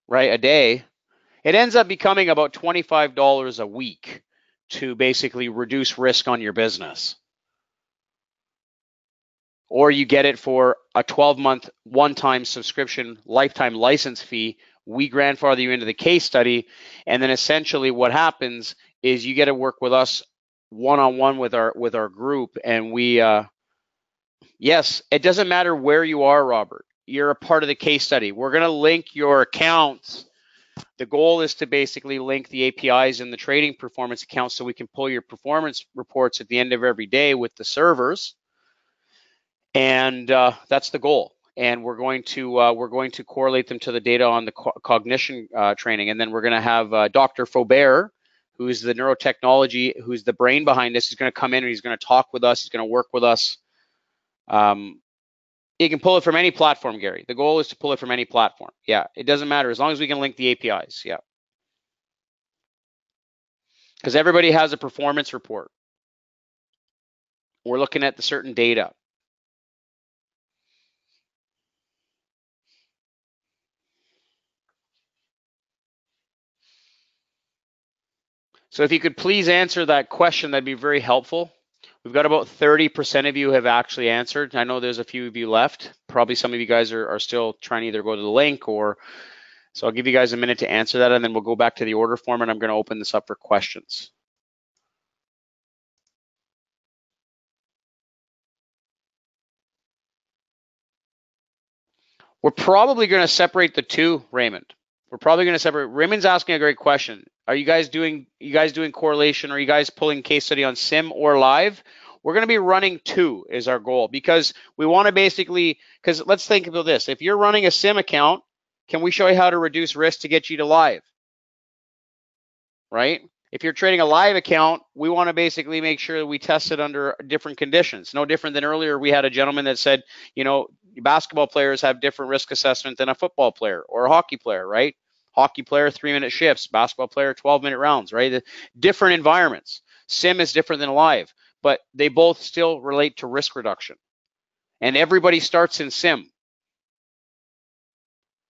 right, a day, it ends up becoming about $25 a week to basically reduce risk on your business. Or you get it for a 12-month one-time subscription lifetime license fee. We grandfather you into the case study, and then essentially what happens is you get to work with us one-on-one with our group, and we yes, it doesn't matter where you are, Robert. You're a part of the case study. We're going to link your accounts. The goal is to basically link the APIs and the trading performance accounts so we can pull your performance reports at the end of every day with the servers. And that's the goal. And we're going to correlate them to the data on the cognition training. And then we're going to have Dr. Faubert, who's the neurotechnology, who's the brain behind this. He's going to come in and he's going to talk with us. He's going to work with us. You can pull it from any platform, Gary. The goal is to pull it from any platform. Yeah, it doesn't matter as long as we can link the APIs. Yeah. Because everybody has a performance report. We're looking at the certain data. So if you could please answer that question, that'd be very helpful. We've got about 30% of you have actually answered. I know there's a few of you left. Probably some of you guys are still trying to either go to the link or, so I'll give you guys a minute to answer that and then we'll go back to the order form and I'm going to open this up for questions. We're probably going to separate the two, Raymond. We're probably going to separate. Raymond's asking a great question. Are you guys doing correlation? Are you guys pulling case study on sim or live? We're going to be running 2 is our goal because we want to basically, because let's think about this. If you're running a sim account, can we show you how to reduce risk to get you to live? Right? If you're trading a live account, we want to basically make sure that we test it under different conditions. No different than earlier, we had a gentleman that said, you know, basketball players have different risk assessment than a football player or a hockey player, right? Hockey player, 3-minute shifts, basketball player, 12-minute rounds, right? The different environments. Sim is different than live, but they both still relate to risk reduction. And everybody starts in sim.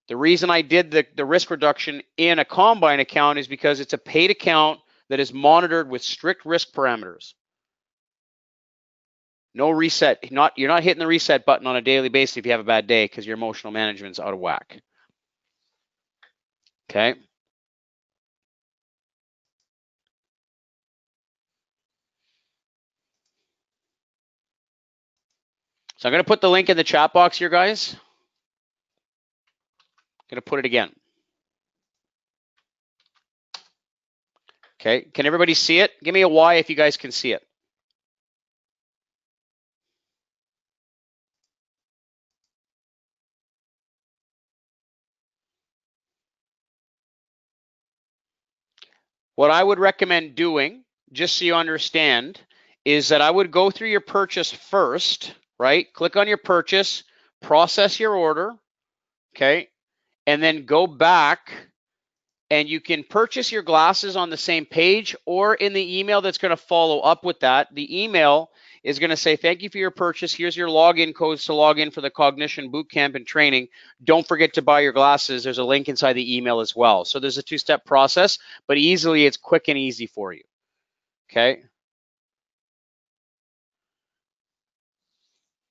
The reason I did the risk reduction in a combine account is because it's a paid account that is monitored with strict risk parameters. No reset. You're not hitting the reset button on a daily basis if you have a bad day because your emotional management's out of whack. Okay. So I'm going to put the link in the chat box here, guys. I'm going to put it again. Okay. Can everybody see it? Give me a Y if you guys can see it. What I would recommend doing, just so you understand, is that I would go through your purchase first, right? Click on your purchase, process your order, okay? And then go back and you can purchase your glasses on the same page or in the email that's going to follow up with that. The email is going to say, thank you for your purchase. Here's your login codes to log in for the Cognition Bootcamp and training. Don't forget to buy your glasses. There's a link inside the email as well. So there's a two-step process, but easily it's quick and easy for you. Okay.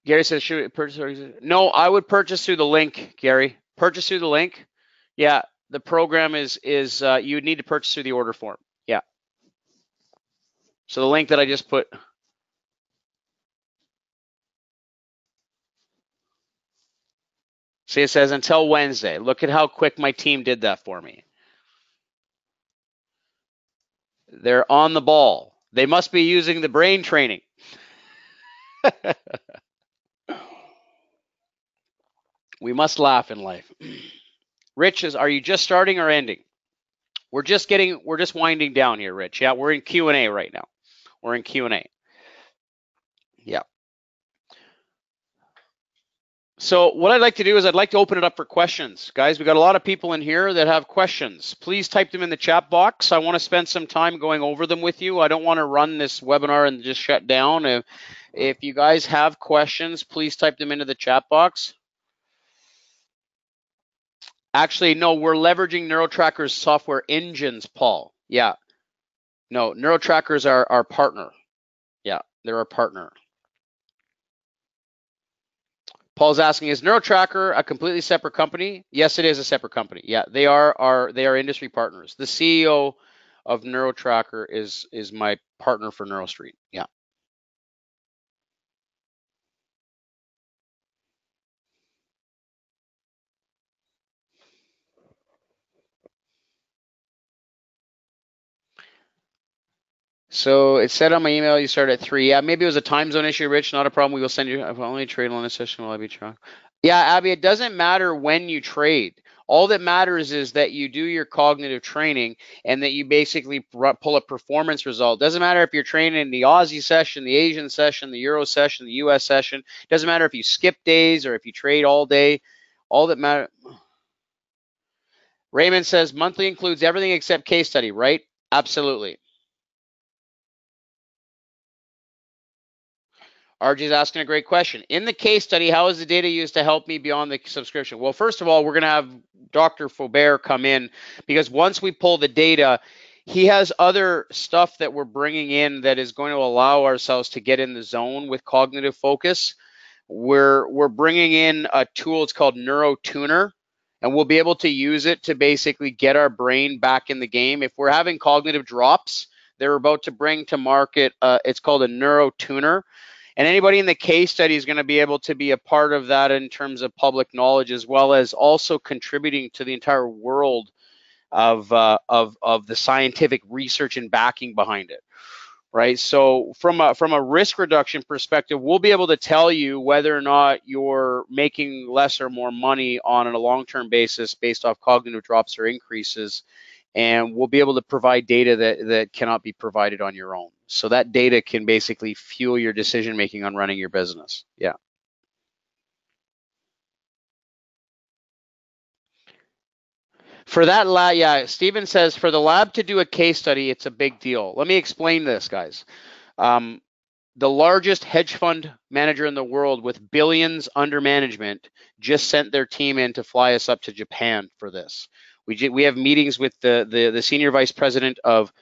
Gary says, should we purchase? No, I would purchase through the link, Gary. Purchase through the link. Yeah, the program is you would need to purchase through the order form. Yeah. So the link that I just put. See, it says until Wednesday. Look at how quick my team did that for me. They're on the ball. They must be using the brain training. We must laugh in life. Rich, are you just starting or ending? We're just winding down here, Rich. Yeah, we're in Q&A right now. We're in Q&A. Yeah. So what I'd like to do is I'd like to open it up for questions. Guys, we got a lot of people in here that have questions. Please type them in the chat box. I want to spend some time going over them with you. I don't want to run this webinar and just shut down. If you guys have questions, please type them into the chat box. Actually, no, we're leveraging NeuroTracker's software engines, Paul. Yeah. No, NeuroTracker's our partner. Yeah, they're our partner. Paul's asking, is NeuroTracker a completely separate company? Yes, it is a separate company. Yeah, they are industry partners. The CEO of NeuroTracker is my partner for NeuroStreet. Yeah. So it said on my email you start at 3. Yeah, maybe it was a time zone issue, Rich. Not a problem. We will send you. If only trade on this session, will I be tracked? Yeah, Abby, it doesn't matter when you trade. All that matters is that you do your cognitive training and that you basically pull a performance result. Doesn't matter if you're training in the Aussie session, the Asian session, the Euro session, the US session. Doesn't matter if you skip days or if you trade all day. All that matters. Raymond says monthly includes everything except case study, right? Absolutely. RJ is asking a great question. In the case study, how is the data used to help me beyond the subscription? Well, first of all, we're going to have Dr. Faubert come in because once we pull the data, he has other stuff that we're bringing in that is going to allow ourselves to get in the zone with cognitive focus. We're bringing in a tool. It's called NeuroTuner, and we'll be able to use it to basically get our brain back in the game. If we're having cognitive drops, they're about to bring to market. It's called a NeuroTuner. And anybody in the case study is going to be able to be a part of that in terms of public knowledge, as well as also contributing to the entire world of the scientific research and backing behind it, right? So from a risk reduction perspective, we'll be able to tell you whether or not you're making less or more money on a long-term basis based off cognitive drops or increases. And we'll be able to provide data that cannot be provided on your own. So that data can basically fuel your decision making on running your business. Yeah. For that lab, yeah, Steven says for the lab to do a case study, it's a big deal. Let me explain this, guys. The largest hedge fund manager in the world with billions under management just sent their team in to fly us up to Japan for this. We have meetings with the senior vice president of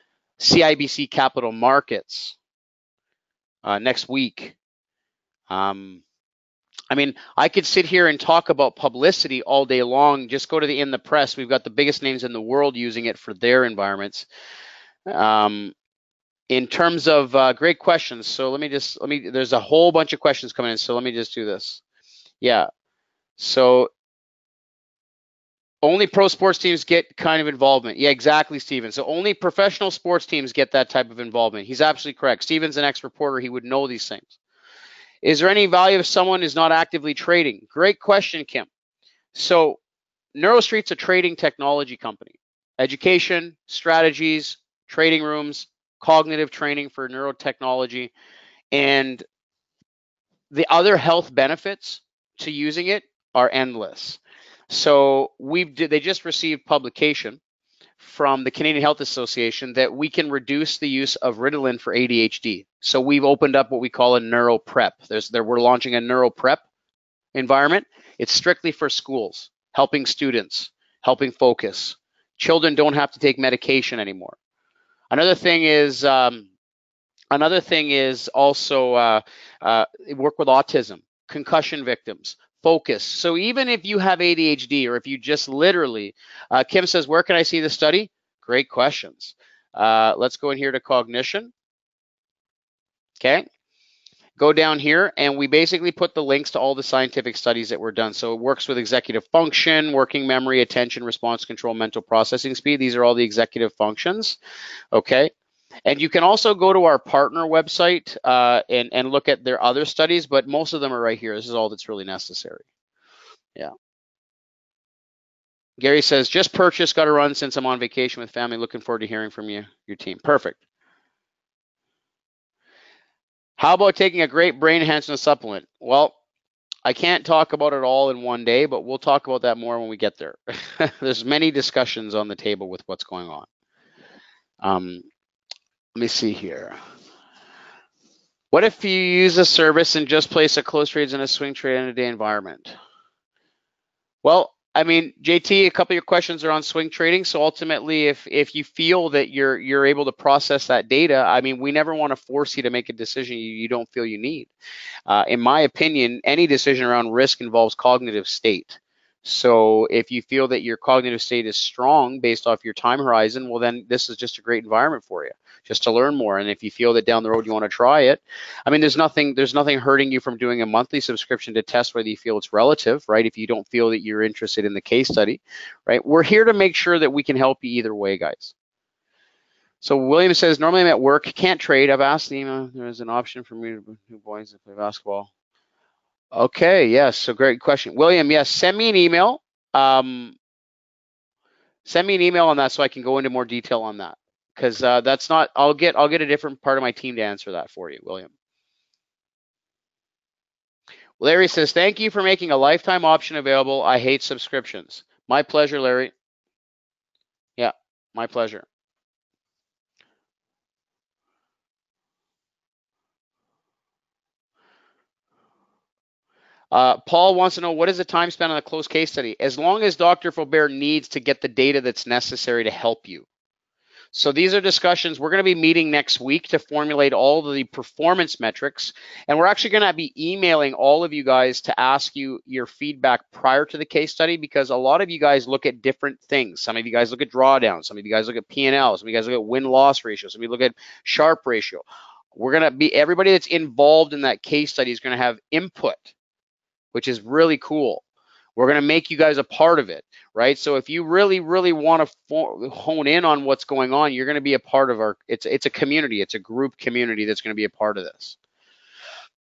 CIBC Capital Markets next week. I mean, I could sit here and talk about publicity all day long. Just go to the In the Press. We've got the biggest names in the world using it for their environments. In terms of great questions, so there's a whole bunch of questions coming in, so let me just do this. Yeah, so only pro sports teams get kind of involvement. Yeah, exactly, Steven. So only professional sports teams get that type of involvement. He's absolutely correct. Steven's an ex-reporter. He would know these things. Is there any value if someone is not actively trading? Great question, Kim. So NeuroStreet's a trading technology company. Education, strategies, trading rooms, cognitive training for neurotechnology, and the other health benefits to using it are endless. So they just received publication from the Canadian Health Association that we can reduce the use of Ritalin for ADHD. So we've opened up what we call a neuro prep. We're launching a neuro prep environment. It's strictly for schools, helping students, helping focus. Children don't have to take medication anymore. Another thing is also work with autism, concussion victims, focus. So even if you have ADHD or if you just literally, Kim says, where can I see the study? Great questions. Let's go in here to cognition. Okay. Go down here and we basically put the links to all the scientific studies that were done. So it works with executive function, working memory, attention, response control, mental processing speed. These are all the executive functions. Okay. And you can also go to our partner website and look at their other studies, but most of them are right here. This is all that's really necessary. Yeah. Gary says, just purchased, got to run since I'm on vacation with family. Looking forward to hearing from you, your team. Perfect. How about taking a great brain enhancement supplement? Well, I can't talk about it all in one day, but we'll talk about that more when we get there. There's many discussions on the table with what's going on. Let me see here. What if you use a service and just place a close trades in a swing trade in a day environment? Well, I mean, JT, a couple of your questions are on swing trading. So ultimately, if you feel that you're able to process that data, I mean, we never want to force you to make a decision you don't feel you need. In my opinion, any decision around risk involves cognitive state. So if you feel that your cognitive state is strong based off your time horizon, well, then this is just a great environment for you, just to learn more. And if you feel that down the road you want to try it, I mean, there's nothing hurting you from doing a monthly subscription to test whether you feel it's relative, right? If you don't feel that you're interested in the case study, right? We're here to make sure that we can help you either way, guys. So William says, normally I'm at work, can't trade. I've asked them, there's an option for me to new boys to play basketball. Okay, yes, so great question. William, yes, send me an email. Send me an email on that so I can go into more detail on that. Because that's not, I'll get a different part of my team to answer that for you, William. Larry says, thank you for making a lifetime option available. I hate subscriptions. My pleasure, Larry. Yeah, my pleasure. Paul wants to know, what is the time spent on a closed case study? As long as Dr. Faubert needs to get the data that's necessary to help you. So these are discussions. We're going to be meeting next week to formulate all of the performance metrics. And we're actually going to be emailing all of you guys to ask you your feedback prior to the case study, because a lot of you guys look at different things. Some of you guys look at drawdown. Some of you guys look at P&L. Some of you guys look at win-loss ratio. Some of you look at Sharpe ratio. We're going to be, everybody that's involved in that case study is going to have input, which is really cool. We're going to make you guys a part of it, right? So if you really, really want to hone in on what's going on, you're going to be a part of our, it's a community. It's a group community that's going to be a part of this.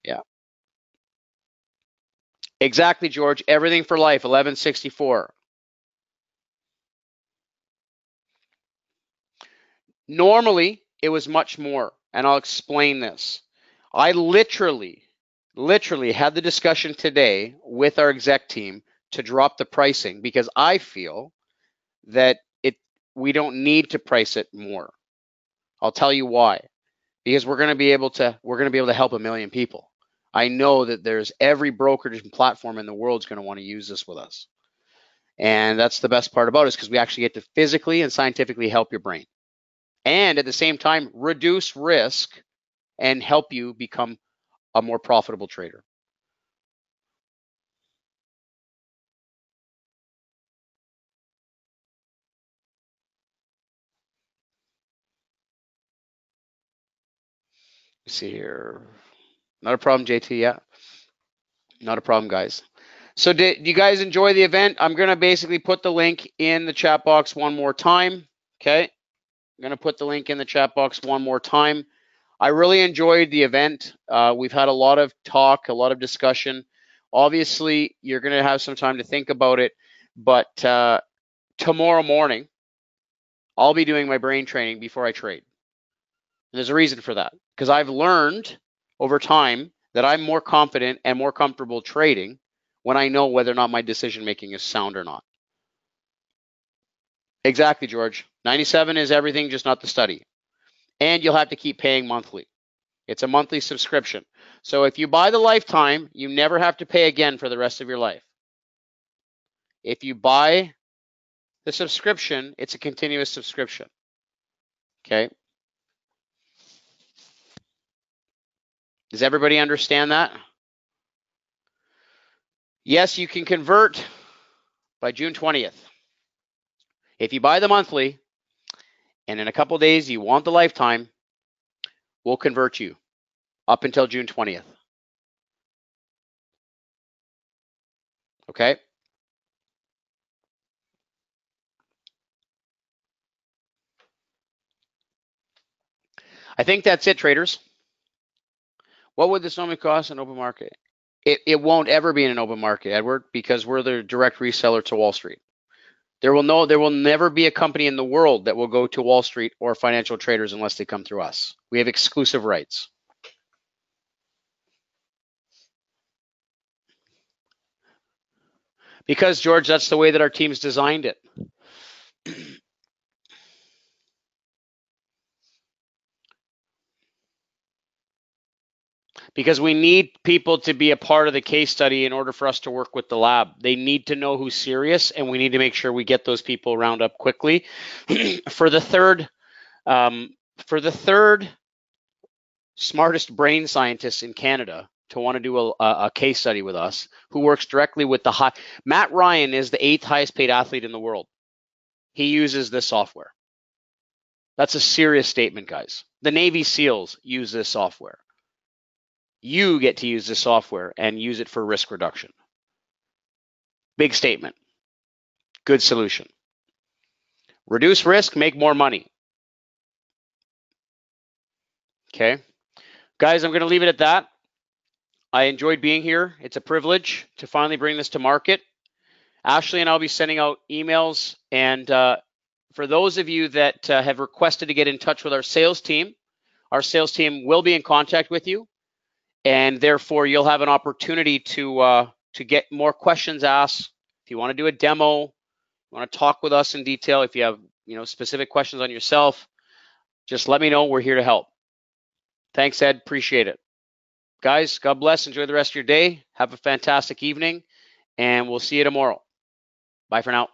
Yeah. Exactly, George. Everything for life, 1164. Normally, it was much more, and I'll explain this. I literally had the discussion today with our exec team to drop the pricing because I feel that we don't need to price it more. I'll tell you why. Because we're going to be able to help 1 million people. I know that there's every brokerage and platform in the world is going to want to use this with us. And that's the best part about it, is because we actually get to physically and scientifically help your brain. And at the same time, reduce risk and help you become a more profitable trader. Let's see here. Not a problem, JT. Yeah, not a problem, guys. So did you guys enjoy the event? I'm going to basically put the link in the chat box one more time. Okay. I'm going to put the link in the chat box one more time. I really enjoyed the event. We've had a lot of talk, a lot of discussion. Obviously, you're going to have some time to think about it, but tomorrow morning, I'll be doing my brain training before I trade. And there's a reason for that, because I've learned over time that I'm more confident and more comfortable trading when I know whether or not my decision making is sound or not. Exactly, George. 97 is everything, just not the study. And you'll have to keep paying monthly. It's a monthly subscription. So if you buy the lifetime, you never have to pay again for the rest of your life. If you buy the subscription, it's a continuous subscription. Okay. Does everybody understand that? Yes, you can convert by June 20th. If you buy the monthly and in a couple days you want the lifetime, we'll convert you up until June 20th. Okay? I think that's it, traders. What would this normally cost in open market? It won't ever be in an open market, Edward, because we're the direct reseller to Wall Street. There will never be a company in the world that will go to Wall Street or financial traders unless they come through us. We have exclusive rights. Because, George, that's the way that our team's designed it. Because we need people to be a part of the case study in order for us to work with the lab. They need to know who's serious, and we need to make sure we get those people round up quickly. For the third smartest brain scientist in Canada to want to do a case study with us, who works directly with the Matt Ryan is the 8th highest paid athlete in the world. He uses this software. That's a serious statement, guys. The Navy SEALs use this software. You get to use this software and use it for risk reduction. Big statement. Good solution. Reduce risk, make more money. Okay. Guys, I'm going to leave it at that. I enjoyed being here. It's a privilege to finally bring this to market. Ashley and I'll be sending out emails. And for those of you that have requested to get in touch with our sales team will be in contact with you. And therefore, you'll have an opportunity to get more questions asked. If you want to do a demo, you want to talk with us in detail, if you have specific questions on yourself, just let me know. We're here to help. Thanks, Ed. Appreciate it. Guys, God bless. Enjoy the rest of your day. Have a fantastic evening, and we'll see you tomorrow. Bye for now.